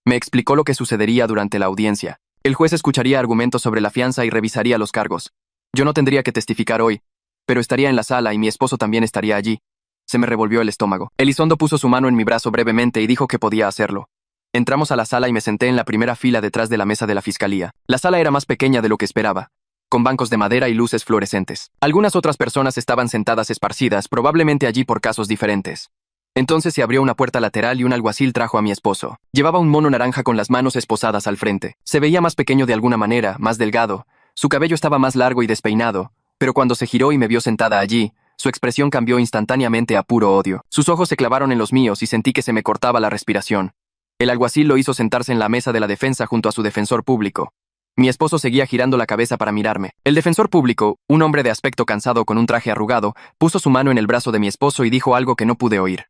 Me explicó lo que sucedería durante la audiencia. El juez escucharía argumentos sobre la fianza y revisaría los cargos. Yo no tendría que testificar hoy, pero estaría en la sala y mi esposo también estaría allí. Se me revolvió el estómago. Elizondo puso su mano en mi brazo brevemente y dijo que podía hacerlo. Entramos a la sala y me senté en la primera fila detrás de la mesa de la fiscalía. La sala era más pequeña de lo que esperaba, con bancos de madera y luces fluorescentes. Algunas otras personas estaban sentadas esparcidas, probablemente allí por casos diferentes. Entonces se abrió una puerta lateral y un alguacil trajo a mi esposo. Llevaba un mono naranja con las manos esposadas al frente. Se veía más pequeño de alguna manera, más delgado. Su cabello estaba más largo y despeinado, pero cuando se giró y me vio sentada allí, su expresión cambió instantáneamente a puro odio. Sus ojos se clavaron en los míos y sentí que se me cortaba la respiración. El alguacil lo hizo sentarse en la mesa de la defensa junto a su defensor público. Mi esposo seguía girando la cabeza para mirarme. El defensor público, un hombre de aspecto cansado con un traje arrugado, puso su mano en el brazo de mi esposo y dijo algo que no pude oír.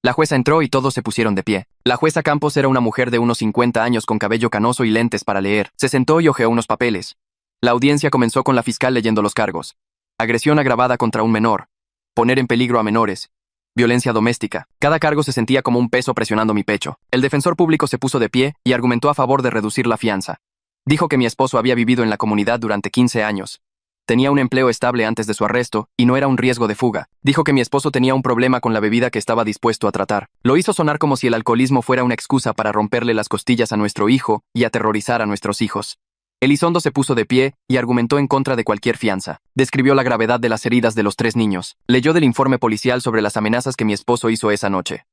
La jueza entró y todos se pusieron de pie. La jueza Campos era una mujer de unos 50 años con cabello canoso y lentes para leer. Se sentó y hojeó unos papeles. La audiencia comenzó con la fiscal leyendo los cargos. Agresión agravada contra un menor. Poner en peligro a menores. Violencia doméstica. Cada cargo se sentía como un peso presionando mi pecho. El defensor público se puso de pie y argumentó a favor de reducir la fianza. Dijo que mi esposo había vivido en la comunidad durante 15 años. Tenía un empleo estable antes de su arresto y no era un riesgo de fuga. Dijo que mi esposo tenía un problema con la bebida que estaba dispuesto a tratar. Lo hizo sonar como si el alcoholismo fuera una excusa para romperle las costillas a nuestro hijo y aterrorizar a nuestros hijos. Elizondo se puso de pie y argumentó en contra de cualquier fianza. Describió la gravedad de las heridas de los 3 niños. Leyó del informe policial sobre las amenazas que mi esposo hizo esa noche.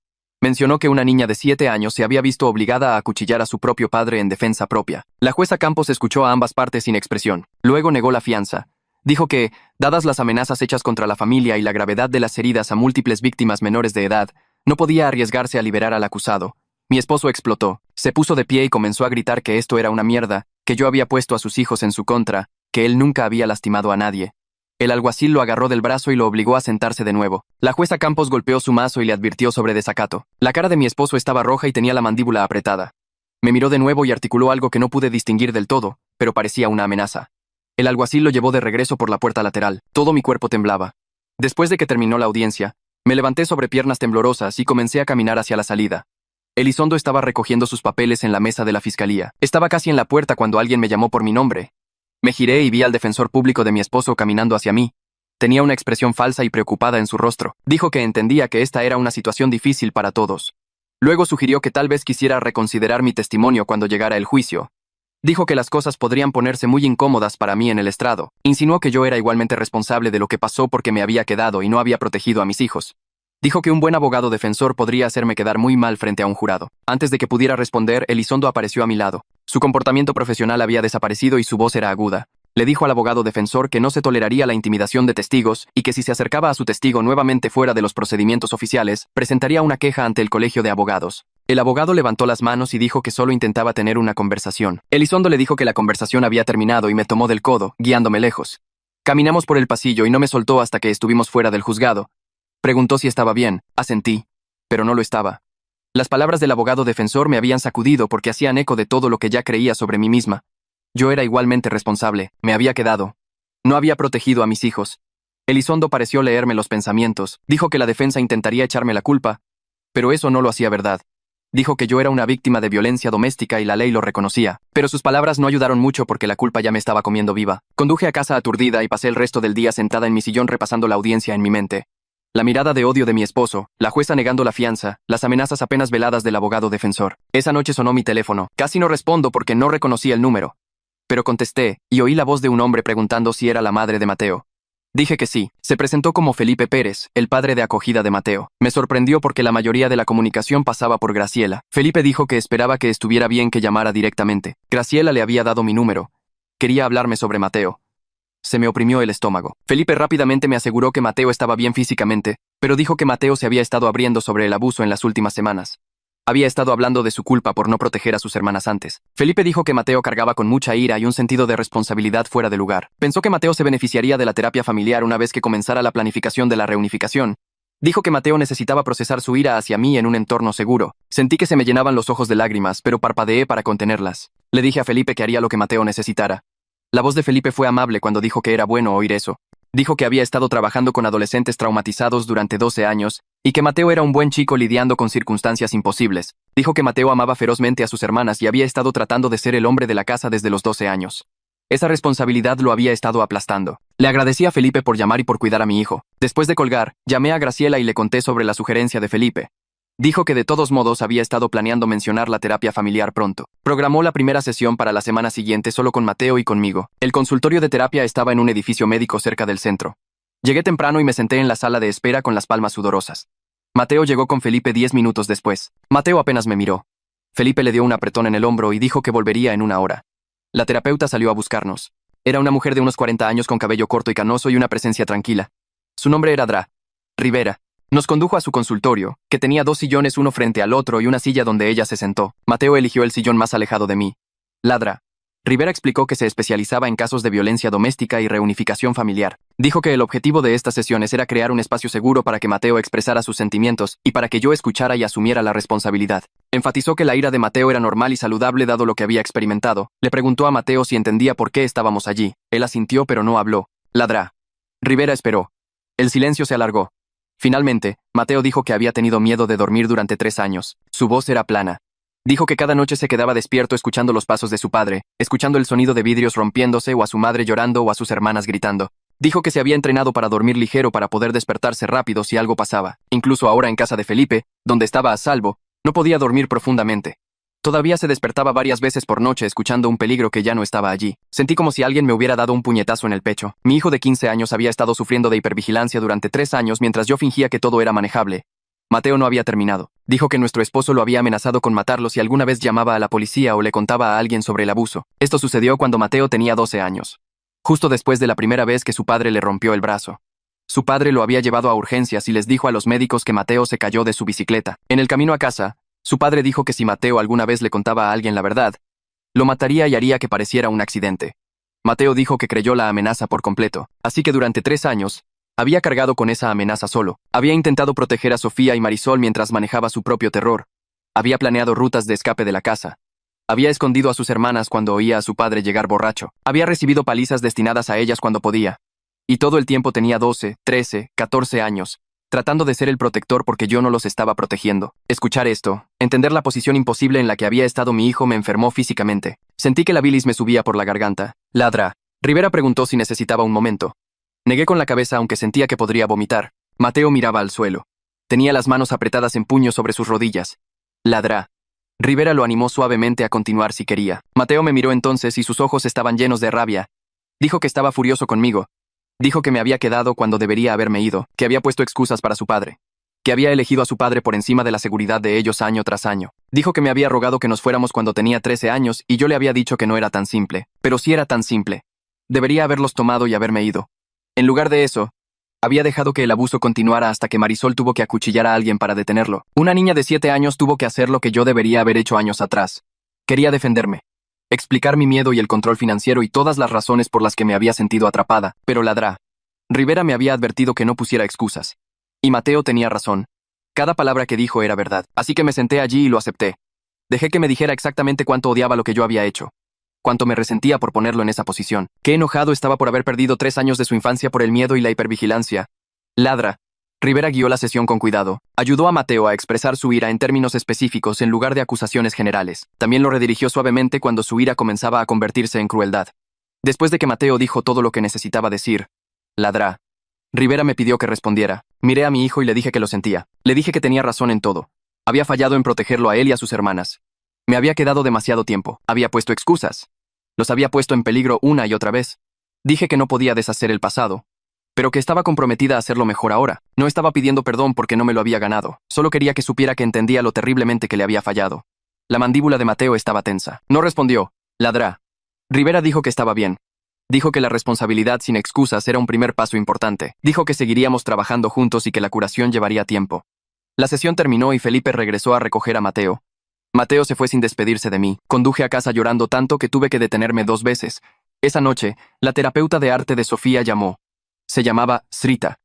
Mencionó que una niña de 7 años se había visto obligada a acuchillar a su propio padre en defensa propia. La jueza Campos escuchó a ambas partes sin expresión. Luego negó la fianza. Dijo que, dadas las amenazas hechas contra la familia y la gravedad de las heridas a múltiples víctimas menores de edad, no podía arriesgarse a liberar al acusado. Mi esposo explotó, se puso de pie y comenzó a gritar que esto era una mierda, que yo había puesto a sus hijos en su contra, que él nunca había lastimado a nadie. El alguacil lo agarró del brazo y lo obligó a sentarse de nuevo. La jueza Campos golpeó su mazo y le advirtió sobre desacato. La cara de mi esposo estaba roja y tenía la mandíbula apretada. Me miró de nuevo y articuló algo que no pude distinguir del todo, pero parecía una amenaza. El alguacil lo llevó de regreso por la puerta lateral. Todo mi cuerpo temblaba. Después de que terminó la audiencia, me levanté sobre piernas temblorosas y comencé a caminar hacia la salida. Elizondo estaba recogiendo sus papeles en la mesa de la fiscalía. Estaba casi en la puerta cuando alguien me llamó por mi nombre. Me giré y vi al defensor público de mi esposo caminando hacia mí. Tenía una expresión falsa y preocupada en su rostro. Dijo que entendía que esta era una situación difícil para todos. Luego sugirió que tal vez quisiera reconsiderar mi testimonio cuando llegara el juicio. Dijo que las cosas podrían ponerse muy incómodas para mí en el estrado. Insinuó que yo era igualmente responsable de lo que pasó porque me había quedado y no había protegido a mis hijos. Dijo que un buen abogado defensor podría hacerme quedar muy mal frente a un jurado. Antes de que pudiera responder, Elizondo apareció a mi lado. Su comportamiento profesional había desaparecido y su voz era aguda. Le dijo al abogado defensor que no se toleraría la intimidación de testigos y que si se acercaba a su testigo nuevamente fuera de los procedimientos oficiales, presentaría una queja ante el colegio de abogados. El abogado levantó las manos y dijo que solo intentaba tener una conversación. Elizondo le dijo que la conversación había terminado y me tomó del codo, guiándome lejos. Caminamos por el pasillo y no me soltó hasta que estuvimos fuera del juzgado. Preguntó si estaba bien, asentí, pero no lo estaba. Las palabras del abogado defensor me habían sacudido porque hacían eco de todo lo que ya creía sobre mí misma. Yo era igualmente responsable, me había quedado. No había protegido a mis hijos. Elizondo pareció leerme los pensamientos, dijo que la defensa intentaría echarme la culpa, pero eso no lo hacía verdad. Dijo que yo era una víctima de violencia doméstica y la ley lo reconocía, pero sus palabras no ayudaron mucho porque la culpa ya me estaba comiendo viva. Conduje a casa aturdida y pasé el resto del día sentada en mi sillón repasando la audiencia en mi mente. La mirada de odio de mi esposo, la jueza negando la fianza, las amenazas apenas veladas del abogado defensor. Esa noche sonó mi teléfono. Casi no respondo porque no reconocí el número. Pero contesté, y oí la voz de un hombre preguntando si era la madre de Mateo. Dije que sí. Se presentó como Felipe Pérez, el padre de acogida de Mateo. Me sorprendió porque la mayoría de la comunicación pasaba por Graciela. Felipe dijo que esperaba que estuviera bien que llamara directamente. Graciela le había dado mi número. Quería hablarme sobre Mateo. Se me oprimió el estómago. Felipe rápidamente me aseguró que Mateo estaba bien físicamente, pero dijo que Mateo se había estado abriendo sobre el abuso en las últimas semanas. Había estado hablando de su culpa por no proteger a sus hermanas antes. Felipe dijo que Mateo cargaba con mucha ira y un sentido de responsabilidad fuera de lugar. Pensó que Mateo se beneficiaría de la terapia familiar una vez que comenzara la planificación de la reunificación. Dijo que Mateo necesitaba procesar su ira hacia mí en un entorno seguro. Sentí que se me llenaban los ojos de lágrimas, pero parpadeé para contenerlas. Le dije a Felipe que haría lo que Mateo necesitara. La voz de Felipe fue amable cuando dijo que era bueno oír eso. Dijo que había estado trabajando con adolescentes traumatizados durante 12 años y que Mateo era un buen chico lidiando con circunstancias imposibles. Dijo que Mateo amaba ferozmente a sus hermanas y había estado tratando de ser el hombre de la casa desde los 12 años. Esa responsabilidad lo había estado aplastando. Le agradecí a Felipe por llamar y por cuidar a mi hijo. Después de colgar, llamé a Graciela y le conté sobre la sugerencia de Felipe. Dijo que de todos modos había estado planeando mencionar la terapia familiar pronto. Programó la primera sesión para la semana siguiente solo con Mateo y conmigo. El consultorio de terapia estaba en un edificio médico cerca del centro. Llegué temprano y me senté en la sala de espera con las palmas sudorosas. Mateo llegó con Felipe 10 minutos después. Mateo apenas me miró. Felipe le dio un apretón en el hombro y dijo que volvería en una hora. La terapeuta salió a buscarnos. Era una mujer de unos 40 años con cabello corto y canoso y una presencia tranquila. Su nombre era Dra. Rivera. Nos condujo a su consultorio, que tenía 2 sillones uno frente al otro y una silla donde ella se sentó. Mateo eligió el sillón más alejado de mí. Ladra. Rivera explicó que se especializaba en casos de violencia doméstica y reunificación familiar. Dijo que el objetivo de estas sesiones era crear un espacio seguro para que Mateo expresara sus sentimientos y para que yo escuchara y asumiera la responsabilidad. Enfatizó que la ira de Mateo era normal y saludable dado lo que había experimentado. Le preguntó a Mateo si entendía por qué estábamos allí. Él asintió pero no habló. Ladra. Rivera esperó. El silencio se alargó. Finalmente, Mateo dijo que había tenido miedo de dormir durante 3 años. Su voz era plana. Dijo que cada noche se quedaba despierto escuchando los pasos de su padre, escuchando el sonido de vidrios rompiéndose o a su madre llorando o a sus hermanas gritando. Dijo que se había entrenado para dormir ligero para poder despertarse rápido si algo pasaba. Incluso ahora en casa de Felipe, donde estaba a salvo, no podía dormir profundamente. Todavía se despertaba varias veces por noche escuchando un peligro que ya no estaba allí. Sentí como si alguien me hubiera dado un puñetazo en el pecho. Mi hijo de 15 años había estado sufriendo de hipervigilancia durante 3 años mientras yo fingía que todo era manejable. Mateo no había terminado. Dijo que nuestro esposo lo había amenazado con matarlo si alguna vez llamaba a la policía o le contaba a alguien sobre el abuso. Esto sucedió cuando Mateo tenía 12 años. justo después de la primera vez que su padre le rompió el brazo. Su padre lo había llevado a urgencias y les dijo a los médicos que Mateo se cayó de su bicicleta. En el camino a casa, su padre dijo que si Mateo alguna vez le contaba a alguien la verdad, lo mataría y haría que pareciera un accidente. Mateo dijo que creyó la amenaza por completo, así que durante 3 años, había cargado con esa amenaza solo. Había intentado proteger a Sofía y Marisol mientras manejaba su propio terror. Había planeado rutas de escape de la casa. Había escondido a sus hermanas cuando oía a su padre llegar borracho. Había recibido palizas destinadas a ellas cuando podía. Y todo el tiempo tenía 12, 13, 14 años, tratando de ser el protector porque yo no los estaba protegiendo. Escuchar esto, entender la posición imposible en la que había estado mi hijo me enfermó físicamente. Sentí que la bilis me subía por la garganta. Ladra. Rivera preguntó si necesitaba un momento. Negué con la cabeza aunque sentía que podría vomitar. Mateo miraba al suelo. Tenía las manos apretadas en puños sobre sus rodillas. Ladra. Rivera lo animó suavemente a continuar si quería. Mateo me miró entonces y sus ojos estaban llenos de rabia. Dijo que estaba furioso conmigo. Dijo que me había quedado cuando debería haberme ido, que había puesto excusas para su padre, que había elegido a su padre por encima de la seguridad de ellos año tras año. Dijo que me había rogado que nos fuéramos cuando tenía 13 años y yo le había dicho que no era tan simple. Pero sí era tan simple. Debería haberlos tomado y haberme ido. En lugar de eso, había dejado que el abuso continuara hasta que Marisol tuvo que acuchillar a alguien para detenerlo. Una niña de 7 años tuvo que hacer lo que yo debería haber hecho años atrás. Quería defenderme. Explicar mi miedo y el control financiero y todas las razones por las que me había sentido atrapada, pero ladrá. Rivera me había advertido que no pusiera excusas. Y Mateo tenía razón. Cada palabra que dijo era verdad, así que me senté allí y lo acepté. Dejé que me dijera exactamente cuánto odiaba lo que yo había hecho. Cuánto me resentía por ponerlo en esa posición. Qué enojado estaba por haber perdido 3 años de su infancia por el miedo y la hipervigilancia. Ladra. Rivera guió la sesión con cuidado. Ayudó a Mateo a expresar su ira en términos específicos en lugar de acusaciones generales. También lo redirigió suavemente cuando su ira comenzaba a convertirse en crueldad. Después de que Mateo dijo todo lo que necesitaba decir, ladrá. Rivera me pidió que respondiera. Miré a mi hijo y le dije que lo sentía. Le dije que tenía razón en todo. Había fallado en protegerlo a él y a sus hermanas. Me había quedado demasiado tiempo. Había puesto excusas. Los había puesto en peligro una y otra vez. Dije que no podía deshacer el pasado, pero que estaba comprometida a hacerlo mejor ahora. No estaba pidiendo perdón porque no me lo había ganado. Solo quería que supiera que entendía lo terriblemente que le había fallado. La mandíbula de Mateo estaba tensa. No respondió. Ladrá. Rivera dijo que estaba bien. Dijo que la responsabilidad sin excusas era un primer paso importante. Dijo que seguiríamos trabajando juntos y que la curación llevaría tiempo. La sesión terminó y Felipe regresó a recoger a Mateo. Mateo se fue sin despedirse de mí. Conduje a casa llorando tanto que tuve que detenerme 2 veces. Esa noche, la terapeuta de arte de Sofía llamó. Se llamaba Srita.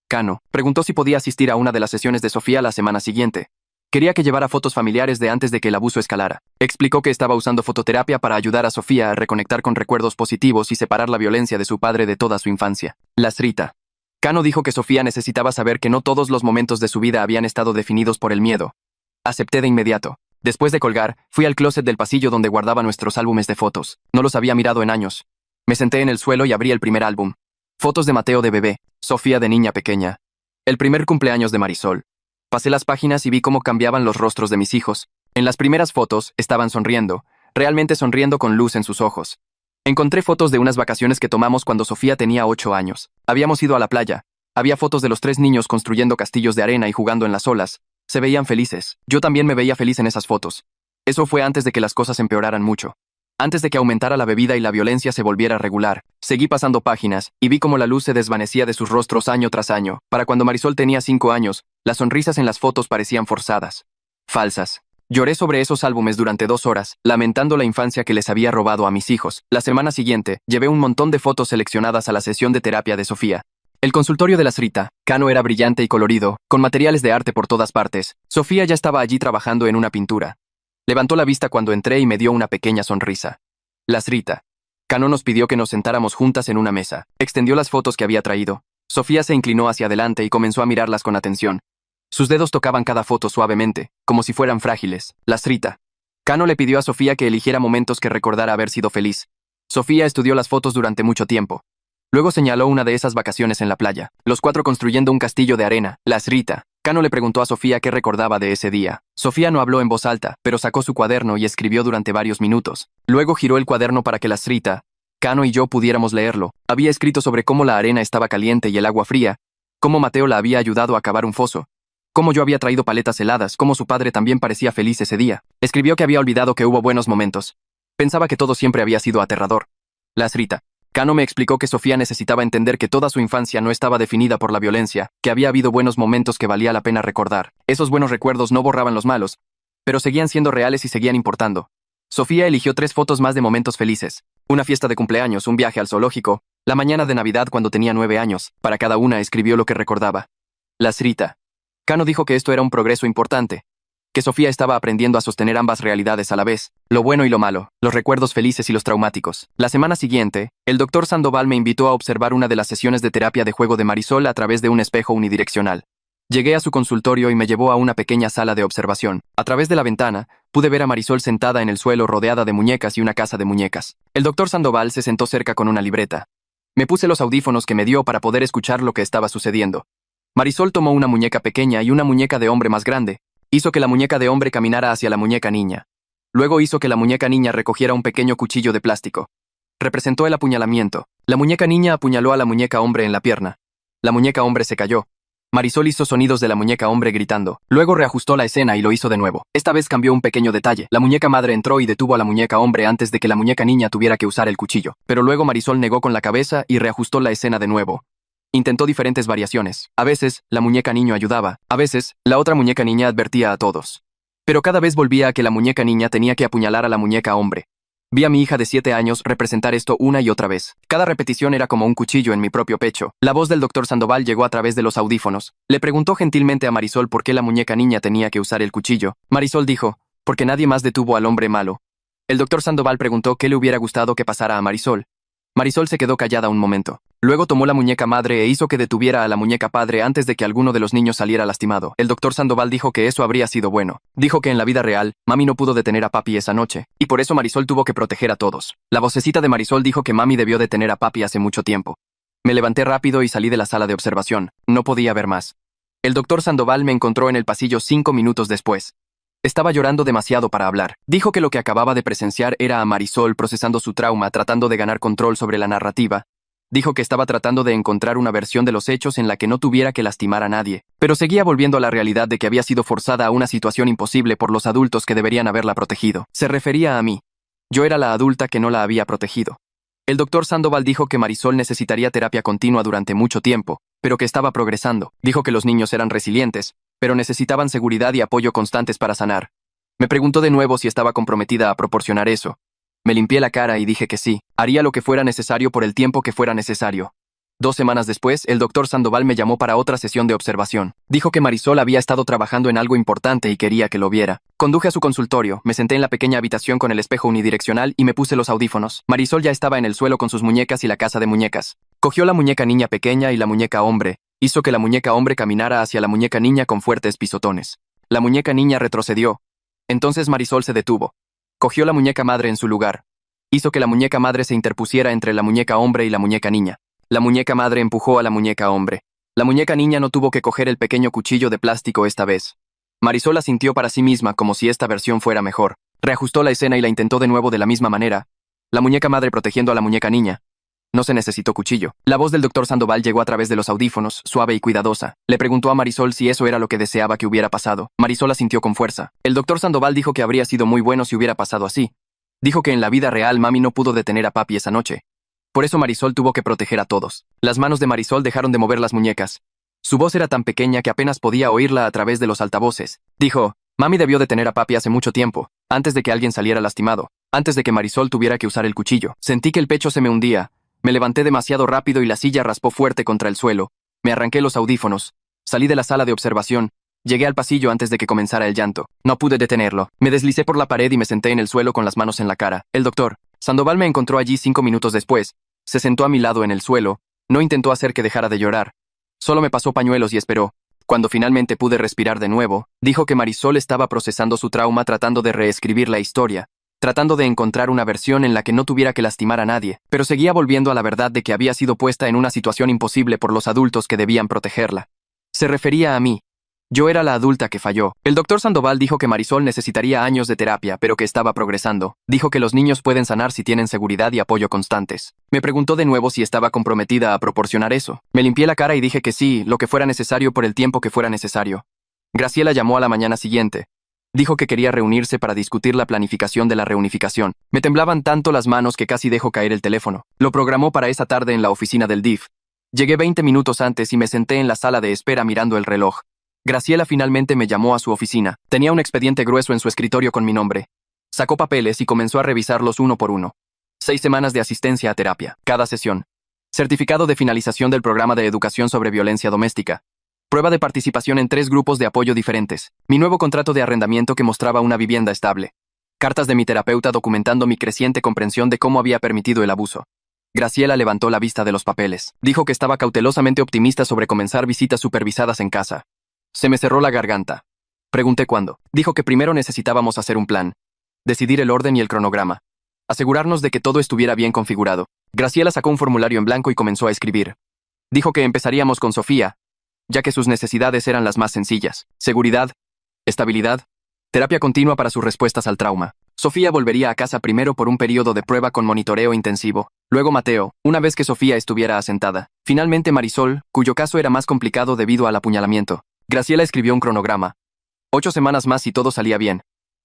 Cano preguntó si podía asistir a una de las sesiones de Sofía la semana siguiente. Quería que llevara fotos familiares de antes de que el abuso escalara. Explicó que estaba usando fototerapia para ayudar a Sofía a reconectar con recuerdos positivos y separar la violencia de su padre de toda su infancia. La Srita. Cano dijo que Sofía necesitaba saber que no todos los momentos de su vida habían estado definidos por el miedo. Acepté de inmediato. Después de colgar, fui al closet del pasillo donde guardaba nuestros álbumes de fotos. No los había mirado en años. Me senté en el suelo y abrí el primer álbum. Fotos de Mateo de bebé, Sofía de niña pequeña. El primer cumpleaños de Marisol. Pasé las páginas y vi cómo cambiaban los rostros de mis hijos. En las primeras fotos, estaban sonriendo, realmente sonriendo con luz en sus ojos. Encontré fotos de unas vacaciones que tomamos cuando Sofía tenía 8 años. Habíamos ido a la playa. Había fotos de los 3 niños construyendo castillos de arena y jugando en las olas. Se veían felices. Yo también me veía feliz en esas fotos. Eso fue antes de que las cosas empeoraran mucho. Antes de que aumentara la bebida y la violencia se volviera regular. Seguí pasando páginas y vi cómo la luz se desvanecía de sus rostros año tras año. Para cuando Marisol tenía 5 años, las sonrisas en las fotos parecían forzadas. Falsas. Lloré sobre esos álbumes durante 2 horas, lamentando la infancia que les había robado a mis hijos. La semana siguiente, llevé un montón de fotos seleccionadas a la sesión de terapia de Sofía. El consultorio de la Srita, Cano era brillante y colorido, con materiales de arte por todas partes. Sofía ya estaba allí trabajando en una pintura. Levantó la vista cuando entré y me dio una pequeña sonrisa. La Srita. Cano nos pidió que nos sentáramos juntas en una mesa. Extendió las fotos que había traído. Sofía se inclinó hacia adelante y comenzó a mirarlas con atención. Sus dedos tocaban cada foto suavemente, como si fueran frágiles. La Srita. Cano le pidió a Sofía que eligiera momentos que recordara haber sido feliz. Sofía estudió las fotos durante mucho tiempo. Luego señaló una de esas vacaciones en la playa, los 4 construyendo un castillo de arena. La Srita. Cano le preguntó a Sofía qué recordaba de ese día. Sofía no habló en voz alta, pero sacó su cuaderno y escribió durante varios minutos. Luego giró el cuaderno para que la Srita, Cano y yo pudiéramos leerlo. Había escrito sobre cómo la arena estaba caliente y el agua fría, cómo Mateo la había ayudado a cavar un foso, cómo yo había traído paletas heladas, cómo su padre también parecía feliz ese día. Escribió que había olvidado que hubo buenos momentos. Pensaba que todo siempre había sido aterrador. La Srita. Cano me explicó que Sofía necesitaba entender que toda su infancia no estaba definida por la violencia, que había habido buenos momentos que valía la pena recordar. Esos buenos recuerdos no borraban los malos, pero seguían siendo reales y seguían importando. Sofía eligió 3 fotos más de momentos felices. Una fiesta de cumpleaños, un viaje al zoológico, la mañana de Navidad cuando tenía 9 años. Para cada una escribió lo que recordaba. La Srita. Cano dijo que esto era un progreso importante, que Sofía estaba aprendiendo a sostener ambas realidades a la vez, lo bueno y lo malo, los recuerdos felices y los traumáticos. La semana siguiente, el doctor Sandoval me invitó a observar una de las sesiones de terapia de juego de Marisol a través de un espejo unidireccional. Llegué a su consultorio y me llevó a una pequeña sala de observación. A través de la ventana, pude ver a Marisol sentada en el suelo rodeada de muñecas y una casa de muñecas. El doctor Sandoval se sentó cerca con una libreta. Me puse los audífonos que me dio para poder escuchar lo que estaba sucediendo. Marisol tomó una muñeca pequeña y una muñeca de hombre más grande. Hizo que la muñeca de hombre caminara hacia la muñeca niña. Luego hizo que la muñeca niña recogiera un pequeño cuchillo de plástico. Representó el apuñalamiento. La muñeca niña apuñaló a la muñeca hombre en la pierna. La muñeca hombre se cayó. Marisol hizo sonidos de la muñeca hombre gritando. Luego reajustó la escena y lo hizo de nuevo. Esta vez cambió un pequeño detalle. La muñeca madre entró y detuvo a la muñeca hombre antes de que la muñeca niña tuviera que usar el cuchillo. Pero luego Marisol negó con la cabeza y reajustó la escena de nuevo. Intentó diferentes variaciones. A veces, la muñeca niño ayudaba. A veces, la otra muñeca niña advertía a todos. Pero cada vez volvía a que la muñeca niña tenía que apuñalar a la muñeca hombre. Vi a mi hija de 7 años representar esto una y otra vez. Cada repetición era como un cuchillo en mi propio pecho. La voz del doctor Sandoval llegó a través de los audífonos. Le preguntó gentilmente a Marisol por qué la muñeca niña tenía que usar el cuchillo. Marisol dijo, porque nadie más detuvo al hombre malo. El doctor Sandoval preguntó qué le hubiera gustado que pasara a Marisol. Marisol se quedó callada un momento. Luego tomó la muñeca madre e hizo que detuviera a la muñeca padre antes de que alguno de los niños saliera lastimado. El doctor Sandoval dijo que eso habría sido bueno. Dijo que en la vida real, mami no pudo detener a papi esa noche, y por eso Marisol tuvo que proteger a todos. La vocecita de Marisol dijo que mami debió detener a papi hace mucho tiempo. Me levanté rápido y salí de la sala de observación. No podía ver más. El doctor Sandoval me encontró en el pasillo 5 minutos después. Estaba llorando demasiado para hablar. Dijo que lo que acababa de presenciar era a Marisol procesando su trauma, tratando de ganar control sobre la narrativa. Dijo que estaba tratando de encontrar una versión de los hechos en la que no tuviera que lastimar a nadie, pero seguía volviendo a la realidad de que había sido forzada a una situación imposible por los adultos que deberían haberla protegido. Se refería a mí. Yo era la adulta que no la había protegido. El doctor Sandoval dijo que Marisol necesitaría terapia continua durante mucho tiempo, pero que estaba progresando. Dijo que los niños eran resilientes, pero necesitaban seguridad y apoyo constantes para sanar. Me preguntó de nuevo si estaba comprometida a proporcionar eso. Me limpié la cara y dije que sí, haría lo que fuera necesario por el tiempo que fuera necesario. 2 semanas después, el doctor Sandoval me llamó para otra sesión de observación. Dijo que Marisol había estado trabajando en algo importante y quería que lo viera. Conduje a su consultorio, me senté en la pequeña habitación con el espejo unidireccional y me puse los audífonos. Marisol ya estaba en el suelo con sus muñecas y la casa de muñecas. Cogió la muñeca niña pequeña y la muñeca hombre. Hizo que la muñeca hombre caminara hacia la muñeca niña con fuertes pisotones. La muñeca niña retrocedió. Entonces Marisol se detuvo. Cogió la muñeca madre en su lugar. Hizo que la muñeca madre se interpusiera entre la muñeca hombre y la muñeca niña. La muñeca madre empujó a la muñeca hombre. La muñeca niña no tuvo que coger el pequeño cuchillo de plástico esta vez. Marisol asintió para sí misma como si esta versión fuera mejor. Reajustó la escena y la intentó de nuevo de la misma manera. La muñeca madre protegiendo a la muñeca niña. No se necesitó cuchillo. La voz del doctor Sandoval llegó a través de los audífonos, suave y cuidadosa. Le preguntó a Marisol si eso era lo que deseaba que hubiera pasado. Marisol asintió con fuerza. El doctor Sandoval dijo que habría sido muy bueno si hubiera pasado así. Dijo que en la vida real mami no pudo detener a papi esa noche. Por eso Marisol tuvo que proteger a todos. Las manos de Marisol dejaron de mover las muñecas. Su voz era tan pequeña que apenas podía oírla a través de los altavoces. Dijo, mami debió detener a papi hace mucho tiempo, antes de que alguien saliera lastimado, antes de que Marisol tuviera que usar el cuchillo. Sentí que el pecho se me hundía. Me levanté demasiado rápido y la silla raspó fuerte contra el suelo. Me arranqué los audífonos. Salí de la sala de observación. Llegué al pasillo antes de que comenzara el llanto. No pude detenerlo. Me deslicé por la pared y me senté en el suelo con las manos en la cara. El doctor Sandoval me encontró allí 5 minutos después. Se sentó a mi lado en el suelo. No intentó hacer que dejara de llorar. Solo me pasó pañuelos y esperó. Cuando finalmente pude respirar de nuevo, dijo que Marisol estaba procesando su trauma tratando de reescribir la historia, tratando de encontrar una versión en la que no tuviera que lastimar a nadie, pero seguía volviendo a la verdad de que había sido puesta en una situación imposible por los adultos que debían protegerla. Se refería a mí. Yo era la adulta que falló. El doctor Sandoval dijo que Marisol necesitaría años de terapia, pero que estaba progresando. Dijo que los niños pueden sanar si tienen seguridad y apoyo constantes. Me preguntó de nuevo si estaba comprometida a proporcionar eso. Me limpié la cara y dije que sí, lo que fuera necesario por el tiempo que fuera necesario. Graciela llamó a la mañana siguiente. Dijo que quería reunirse para discutir la planificación de la reunificación. Me temblaban tanto las manos que casi dejó caer el teléfono. Lo programó para esa tarde en la oficina del DIF. Llegué 20 minutos antes y me senté en la sala de espera mirando el reloj. Graciela finalmente me llamó a su oficina. Tenía un expediente grueso en su escritorio con mi nombre. Sacó papeles y comenzó a revisarlos uno por uno. 6 semanas de asistencia a terapia, cada sesión. Certificado de finalización del programa de educación sobre violencia doméstica. Prueba de participación en 3 grupos de apoyo diferentes. Mi nuevo contrato de arrendamiento que mostraba una vivienda estable. Cartas de mi terapeuta documentando mi creciente comprensión de cómo había permitido el abuso. Graciela levantó la vista de los papeles. Dijo que estaba cautelosamente optimista sobre comenzar visitas supervisadas en casa. Se me cerró la garganta. Pregunté cuándo. Dijo que primero necesitábamos hacer un plan. Decidir el orden y el cronograma. Asegurarnos de que todo estuviera bien configurado. Graciela sacó un formulario en blanco y comenzó a escribir. Dijo que empezaríamos con Sofía, ya que sus necesidades eran las más sencillas. Seguridad, estabilidad, terapia continua para sus respuestas al trauma. Sofía volvería a casa primero por un periodo de prueba con monitoreo intensivo. Luego Mateo, una vez que Sofía estuviera asentada. Finalmente Marisol, cuyo caso era más complicado debido al apuñalamiento. Graciela escribió un cronograma. 8 semanas más y todo salía bien.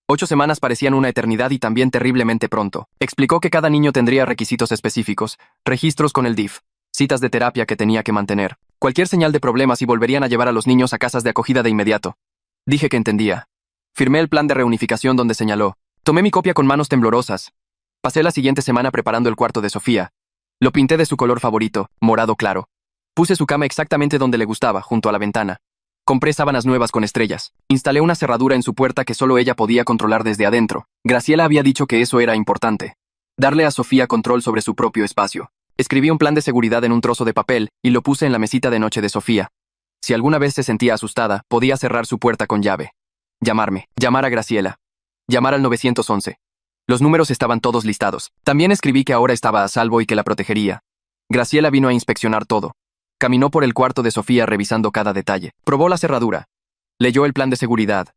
8 semanas parecían una eternidad y también terriblemente pronto. Explicó que cada niño tendría requisitos específicos, registros con el DIF, citas de terapia que tenía que mantener, cualquier señal de problemas y volverían a llevar a los niños a casas de acogida de inmediato. Dije que entendía. Firmé el plan de reunificación donde señaló. Tomé mi copia con manos temblorosas. Pasé la siguiente semana preparando el cuarto de Sofía. Lo pinté de su color favorito, morado claro. Puse su cama exactamente donde le gustaba, junto a la ventana. Compré sábanas nuevas con estrellas. Instalé una cerradura en su puerta que solo ella podía controlar desde adentro. Graciela había dicho que eso era importante. Darle a Sofía control sobre su propio espacio. Escribí un plan de seguridad en un trozo de papel y lo puse en la mesita de noche de Sofía. Si alguna vez se sentía asustada, podía cerrar su puerta con llave. Llamarme. Llamar a Graciela. Llamar al 911. Los números estaban todos listados. También escribí que ahora estaba a salvo y que la protegería. Graciela vino a inspeccionar todo. Caminó por el cuarto de Sofía revisando cada detalle. Probó la cerradura. Leyó el plan de seguridad.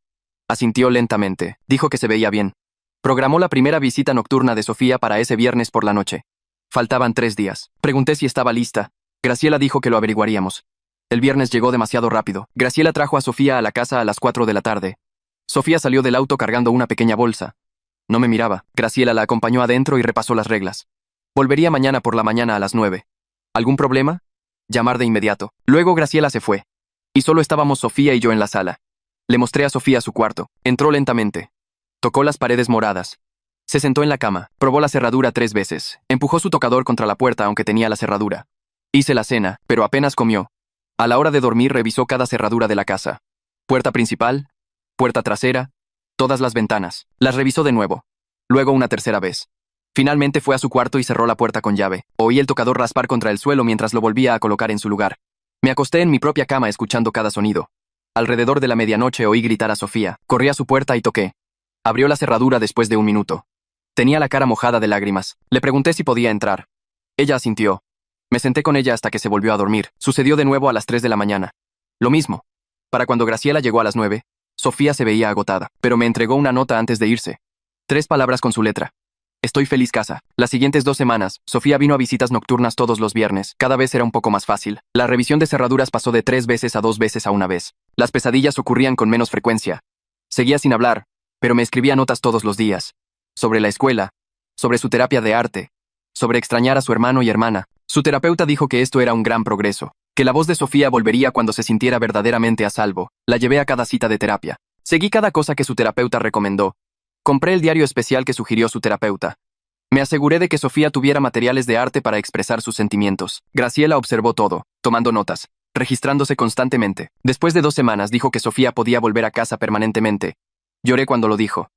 Asintió lentamente. Dijo que se veía bien. Programó la primera visita nocturna de Sofía para ese viernes por la noche. Faltaban 3 días. Pregunté si estaba lista. Graciela dijo que lo averiguaríamos. El viernes llegó demasiado rápido. Graciela trajo a Sofía a la casa a las 4 de la tarde. Sofía salió del auto cargando una pequeña bolsa. No me miraba. Graciela la acompañó adentro y repasó las reglas. Volvería mañana por la mañana a las 9. ¿Algún problema? Llamar de inmediato. Luego Graciela se fue. Y solo estábamos Sofía y yo en la sala. Le mostré a Sofía su cuarto. Entró lentamente. Tocó las paredes moradas. Se sentó en la cama. Probó la cerradura 3 veces. Empujó su tocador contra la puerta aunque tenía la cerradura. Hice la cena, pero apenas comió. A la hora de dormir revisó cada cerradura de la casa. Puerta principal, puerta trasera, todas las ventanas. Las revisó de nuevo. Luego una tercera vez. Finalmente fue a su cuarto y cerró la puerta con llave. Oí el tocador raspar contra el suelo mientras lo volvía a colocar en su lugar. Me acosté en mi propia cama escuchando cada sonido. Alrededor de la medianoche oí gritar a Sofía. Corrí a su puerta y toqué. Abrió la cerradura después de 1 minuto. Tenía la cara mojada de lágrimas. Le pregunté si podía entrar. Ella asintió. Me senté con ella hasta que se volvió a dormir. Sucedió de nuevo a las 3 de la mañana. Lo mismo. Para cuando Graciela llegó a las 9, Sofía se veía agotada, pero me entregó una nota antes de irse. 3 palabras con su letra. Estoy feliz casa. Las siguientes 2 semanas, Sofía vino a visitas nocturnas todos los viernes. Cada vez era un poco más fácil. La revisión de cerraduras pasó de 3 veces a 2 veces a 1 vez. Las pesadillas ocurrían con menos frecuencia. Seguía sin hablar, pero me escribía notas todos los días. Sobre la escuela, sobre su terapia de arte, sobre extrañar a su hermano y hermana. Su terapeuta dijo que esto era un gran progreso, que la voz de Sofía volvería cuando se sintiera verdaderamente a salvo. La llevé a cada cita de terapia. Seguí cada cosa que su terapeuta recomendó. Compré el diario especial que sugirió su terapeuta. Me aseguré de que Sofía tuviera materiales de arte para expresar sus sentimientos. Graciela observó todo, tomando notas, registrándose constantemente. Después de 2 semanas dijo que Sofía podía volver a casa permanentemente. Lloré cuando lo dijo.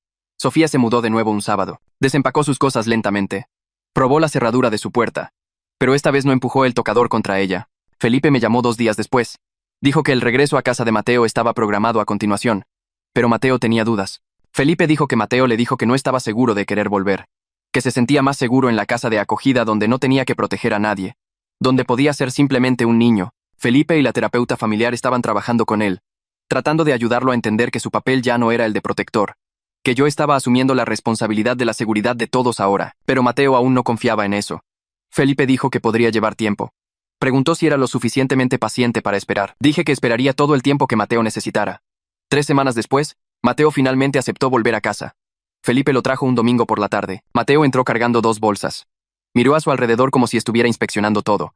Sofía se mudó de nuevo un sábado. Desempacó sus cosas lentamente. Probó la cerradura de su puerta. Pero esta vez no empujó el tocador contra ella. Felipe me llamó 2 días después. Dijo que el regreso a casa de Mateo estaba programado a continuación. Pero Mateo tenía dudas. Felipe dijo que Mateo le dijo que no estaba seguro de querer volver. Que se sentía más seguro en la casa de acogida donde no tenía que proteger a nadie. Donde podía ser simplemente un niño. Felipe y la terapeuta familiar estaban trabajando con él, tratando de ayudarlo a entender que su papel ya no era el de protector. Que yo estaba asumiendo la responsabilidad de la seguridad de todos ahora. Pero Mateo aún no confiaba en eso. Felipe dijo que podría llevar tiempo. Preguntó si era lo suficientemente paciente para esperar. Dije que esperaría todo el tiempo que Mateo necesitara. 3 semanas después, Mateo finalmente aceptó volver a casa. Felipe lo trajo un domingo por la tarde. Mateo entró cargando 2 bolsas. Miró a su alrededor como si estuviera inspeccionando todo.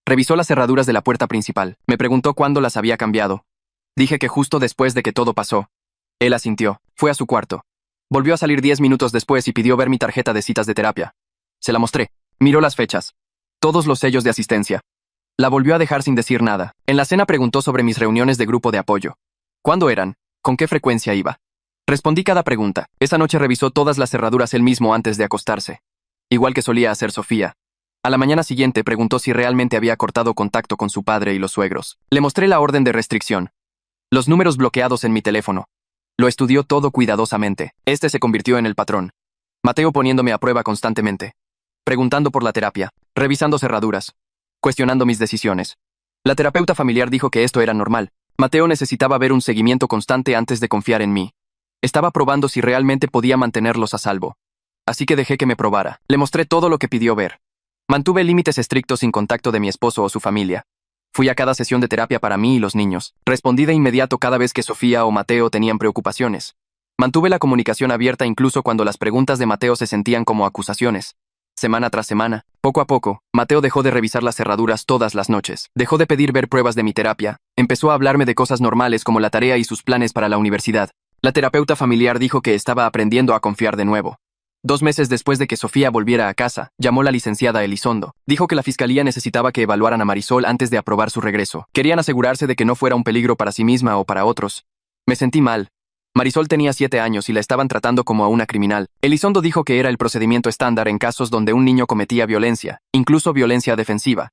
Revisó las cerraduras de la puerta principal. Me preguntó cuándo las había cambiado. Dije que justo después de que todo pasó. Él asintió. Fue a su cuarto. Volvió a salir 10 minutos después y pidió ver mi tarjeta de citas de terapia. Se la mostré. Miró las fechas. Todos los sellos de asistencia. La volvió a dejar sin decir nada. En la cena preguntó sobre mis reuniones de grupo de apoyo. ¿Cuándo eran? ¿Con qué frecuencia iba? Respondí cada pregunta. Esa noche revisó todas las cerraduras él mismo antes de acostarse. Igual que solía hacer Sofía. A la mañana siguiente preguntó si realmente había cortado contacto con su padre y los suegros. Le mostré la orden de restricción. Los números bloqueados en mi teléfono. Lo estudió todo cuidadosamente. Este se convirtió en el patrón. Mateo poniéndome a prueba constantemente. Preguntando por la terapia. Revisando cerraduras. Cuestionando mis decisiones. La terapeuta familiar dijo que esto era normal. Mateo necesitaba ver un seguimiento constante antes de confiar en mí. Estaba probando si realmente podía mantenerlos a salvo. Así que dejé que me probara. Le mostré todo lo que pidió ver. Mantuve límites estrictos sin contacto de mi esposo o su familia. Fui a cada sesión de terapia para mí y los niños. Respondí de inmediato cada vez que Sofía o Mateo tenían preocupaciones. Mantuve la comunicación abierta incluso cuando las preguntas de Mateo se sentían como acusaciones. Semana tras semana, poco a poco, Mateo dejó de revisar las cerraduras todas las noches. Dejó de pedir ver pruebas de mi terapia. Empezó a hablarme de cosas normales como la tarea y sus planes para la universidad. La terapeuta familiar dijo que estaba aprendiendo a confiar de nuevo. 2 meses después de que Sofía volviera a casa, llamó la licenciada Elizondo. Dijo que la fiscalía necesitaba que evaluaran a Marisol antes de aprobar su regreso. Querían asegurarse de que no fuera un peligro para sí misma o para otros. Me sentí mal. Marisol tenía 7 años y la estaban tratando como a una criminal. Elizondo dijo que era el procedimiento estándar en casos donde un niño cometía violencia, incluso violencia defensiva.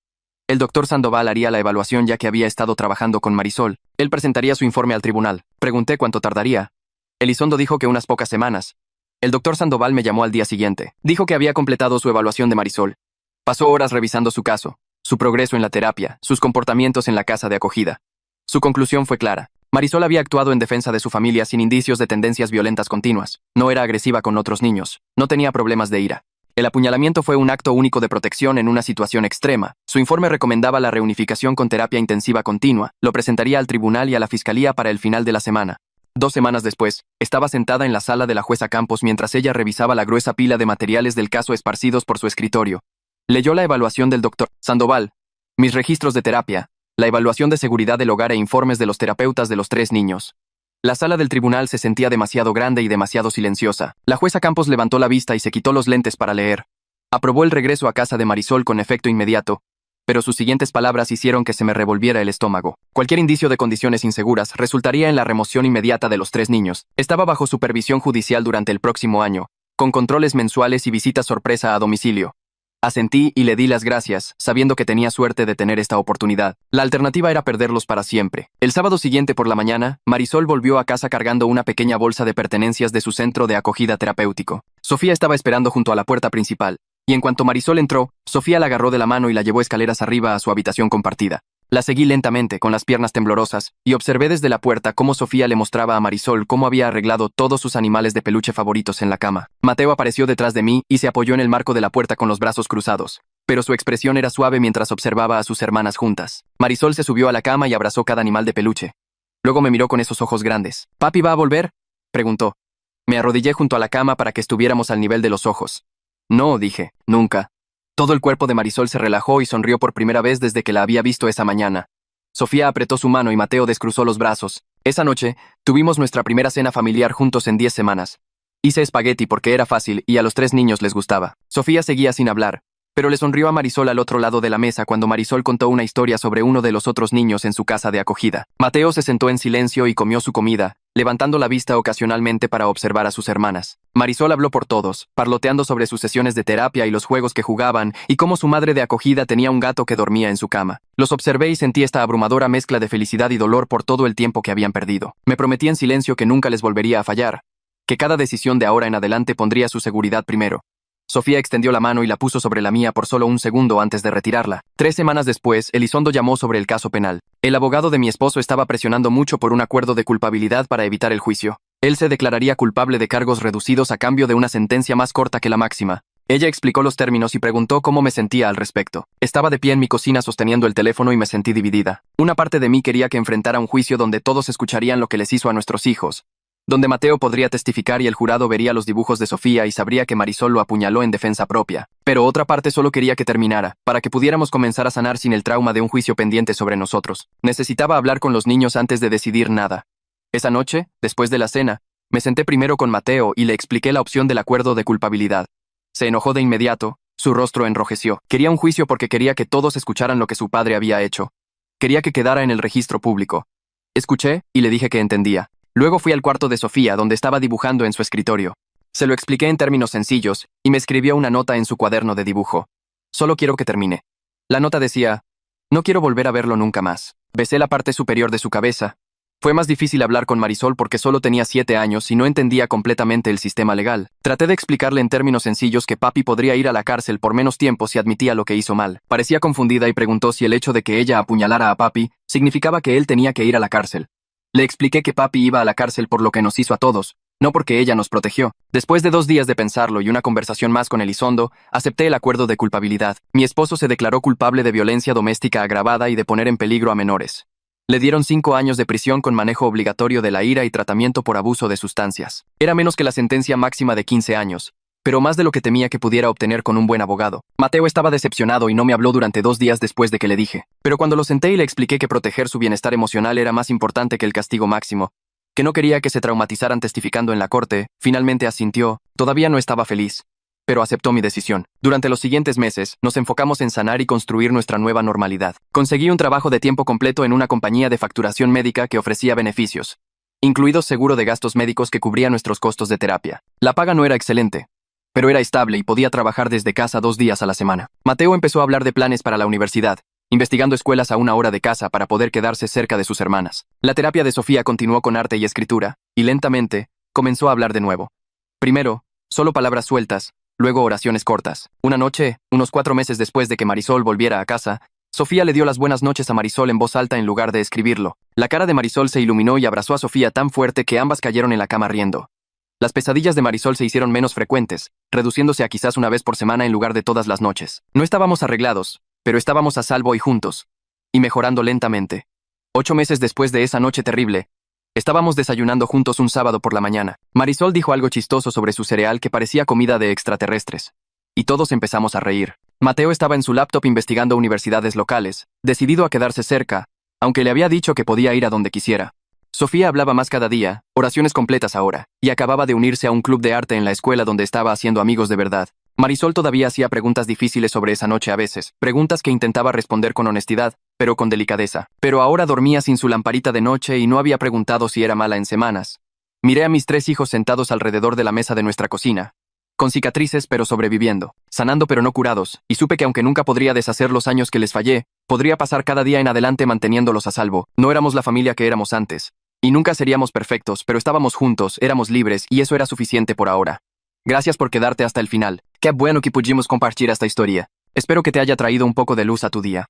El doctor Sandoval haría la evaluación ya que había estado trabajando con Marisol. Él presentaría su informe al tribunal. Pregunté cuánto tardaría. Elizondo dijo que unas pocas semanas. El doctor Sandoval me llamó al día siguiente. Dijo que había completado su evaluación de Marisol. Pasó horas revisando su caso, su progreso en la terapia, sus comportamientos en la casa de acogida. Su conclusión fue clara. Marisol había actuado en defensa de su familia sin indicios de tendencias violentas continuas. No era agresiva con otros niños. No tenía problemas de ira. El apuñalamiento fue un acto único de protección en una situación extrema. Su informe recomendaba la reunificación con terapia intensiva continua. Lo presentaría al tribunal y a la fiscalía para el final de la semana. 2 semanas después, estaba sentada en la sala de la jueza Campos mientras ella revisaba la gruesa pila de materiales del caso esparcidos por su escritorio. Leyó la evaluación del doctor Sandoval, mis registros de terapia, la evaluación de seguridad del hogar e informes de los terapeutas de los 3 niños. La sala del tribunal se sentía demasiado grande y demasiado silenciosa. La jueza Campos levantó la vista y se quitó los lentes para leer. Aprobó el regreso a casa de Marisol con efecto inmediato, pero sus siguientes palabras hicieron que se me revolviera el estómago. Cualquier indicio de condiciones inseguras resultaría en la remoción inmediata de los 3 niños. Estaba bajo supervisión judicial durante el próximo año, con controles mensuales y visitas sorpresa a domicilio. Asentí y le di las gracias, sabiendo que tenía suerte de tener esta oportunidad. La alternativa era perderlos para siempre. El sábado siguiente por la mañana, Marisol volvió a casa cargando una pequeña bolsa de pertenencias de su centro de acogida terapéutico. Sofía estaba esperando junto a la puerta principal, y en cuanto Marisol entró, Sofía la agarró de la mano y la llevó escaleras arriba a su habitación compartida. La seguí lentamente, con las piernas temblorosas, y observé desde la puerta cómo Sofía le mostraba a Marisol cómo había arreglado todos sus animales de peluche favoritos en la cama. Mateo apareció detrás de mí y se apoyó en el marco de la puerta con los brazos cruzados, pero su expresión era suave mientras observaba a sus hermanas juntas. Marisol se subió a la cama y abrazó cada animal de peluche. Luego me miró con esos ojos grandes. ¿Papi va a volver?, preguntó. Me arrodillé junto a la cama para que estuviéramos al nivel de los ojos. No, dije, nunca. Todo el cuerpo de Marisol se relajó y sonrió por primera vez desde que la había visto esa mañana. Sofía apretó su mano y Mateo descruzó los brazos. Esa noche, tuvimos nuestra primera cena familiar juntos en 10 semanas. Hice espagueti porque era fácil y a los 3 niños les gustaba. Sofía seguía sin hablar, pero le sonrió a Marisol al otro lado de la mesa cuando Marisol contó una historia sobre uno de los otros niños en su casa de acogida. Mateo se sentó en silencio y comió su comida, levantando la vista ocasionalmente para observar a sus hermanas. Marisol habló por todos, parloteando sobre sus sesiones de terapia y los juegos que jugaban, y cómo su madre de acogida tenía un gato que dormía en su cama. Los observé y sentí esta abrumadora mezcla de felicidad y dolor por todo el tiempo que habían perdido. Me prometí en silencio que nunca les volvería a fallar, que cada decisión de ahora en adelante pondría su seguridad primero. Sofía extendió la mano y la puso sobre la mía por solo un segundo antes de retirarla. 3 semanas después, Elizondo llamó sobre el caso penal. El abogado de mi esposo estaba presionando mucho por un acuerdo de culpabilidad para evitar el juicio. Él se declararía culpable de cargos reducidos a cambio de una sentencia más corta que la máxima. Ella explicó los términos y preguntó cómo me sentía al respecto. Estaba de pie en mi cocina sosteniendo el teléfono y me sentí dividida. Una parte de mí quería que enfrentara un juicio donde todos escucharían lo que les hizo a nuestros hijos. donde Mateo podría testificar y el jurado vería los dibujos de Sofía y sabría que Marisol lo apuñaló en defensa propia. Pero otra parte solo quería que terminara, para que pudiéramos comenzar a sanar sin el trauma de un juicio pendiente sobre nosotros. Necesitaba hablar con los niños antes de decidir nada. Esa noche, después de la cena, me senté primero con Mateo y le expliqué la opción del acuerdo de culpabilidad. Se enojó de inmediato, su rostro enrojeció. Quería un juicio porque quería que todos escucharan lo que su padre había hecho. Quería que quedara en el registro público. Escuché y le dije que entendía. Luego fui al cuarto de Sofía, donde estaba dibujando en su escritorio. Se lo expliqué en términos sencillos y me escribió una nota en su cuaderno de dibujo. Solo quiero que termine. La nota decía, no quiero volver a verlo nunca más. Besé la parte superior de su cabeza. Fue más difícil hablar con Marisol porque solo tenía 7 años y no entendía completamente el sistema legal. Traté de explicarle en términos sencillos que papi podría ir a la cárcel por menos tiempo si admitía lo que hizo mal. Parecía confundida y preguntó si el hecho de que ella apuñalara a papi significaba que él tenía que ir a la cárcel. Le expliqué que papi iba a la cárcel por lo que nos hizo a todos, no porque ella nos protegió. Después de 2 días de pensarlo y una conversación más con Elizondo, acepté el acuerdo de culpabilidad. Mi esposo se declaró culpable de violencia doméstica agravada y de poner en peligro a menores. Le dieron 5 años de prisión con manejo obligatorio de la ira y tratamiento por abuso de sustancias. Era menos que la sentencia máxima de 15 años, pero más de lo que temía que pudiera obtener con un buen abogado. Mateo estaba decepcionado y no me habló durante 2 días después de que le dije. Pero cuando lo senté y le expliqué que proteger su bienestar emocional era más importante que el castigo máximo, que no quería que se traumatizaran testificando en la corte, finalmente asintió. Todavía no estaba feliz, pero aceptó mi decisión. Durante los siguientes meses, nos enfocamos en sanar y construir nuestra nueva normalidad. Conseguí un trabajo de tiempo completo en una compañía de facturación médica que ofrecía beneficios, incluidos seguro de gastos médicos que cubría nuestros costos de terapia. La paga no era excelente, pero era estable y podía trabajar desde casa 2 días a la semana. Mateo empezó a hablar de planes para la universidad, investigando escuelas a 1 hora de casa para poder quedarse cerca de sus hermanas. La terapia de Sofía continuó con arte y escritura, y lentamente, comenzó a hablar de nuevo. Primero, solo palabras sueltas, luego oraciones cortas. Una noche, unos 4 meses después de que Marisol volviera a casa, Sofía le dio las buenas noches a Marisol en voz alta en lugar de escribirlo. La cara de Marisol se iluminó y abrazó a Sofía tan fuerte que ambas cayeron en la cama riendo. Las pesadillas de Marisol se hicieron menos frecuentes, reduciéndose a quizás una vez por semana en lugar de todas las noches. No estábamos arreglados, pero estábamos a salvo y juntos, y mejorando lentamente. 8 meses después de esa noche terrible, estábamos desayunando juntos un sábado por la mañana. Marisol dijo algo chistoso sobre su cereal que parecía comida de extraterrestres. Y todos empezamos a reír. Mateo estaba en su laptop investigando universidades locales, decidido a quedarse cerca, aunque le había dicho que podía ir a donde quisiera. Sofía hablaba más cada día, oraciones completas ahora, y acababa de unirse a un club de arte en la escuela donde estaba haciendo amigos de verdad. Marisol todavía hacía preguntas difíciles sobre esa noche a veces, preguntas que intentaba responder con honestidad, pero con delicadeza. Pero ahora dormía sin su lamparita de noche y no había preguntado si era mala en semanas. Miré a mis 3 hijos sentados alrededor de la mesa de nuestra cocina, con cicatrices pero sobreviviendo, sanando pero no curados, y supe que aunque nunca podría deshacer los años que les fallé, podría pasar cada día en adelante manteniéndolos a salvo. No éramos la familia que éramos antes, y nunca seríamos perfectos, pero estábamos juntos, éramos libres, y eso era suficiente por ahora. Gracias por quedarte hasta el final. Qué bueno que pudimos compartir esta historia. Espero que te haya traído un poco de luz a tu día.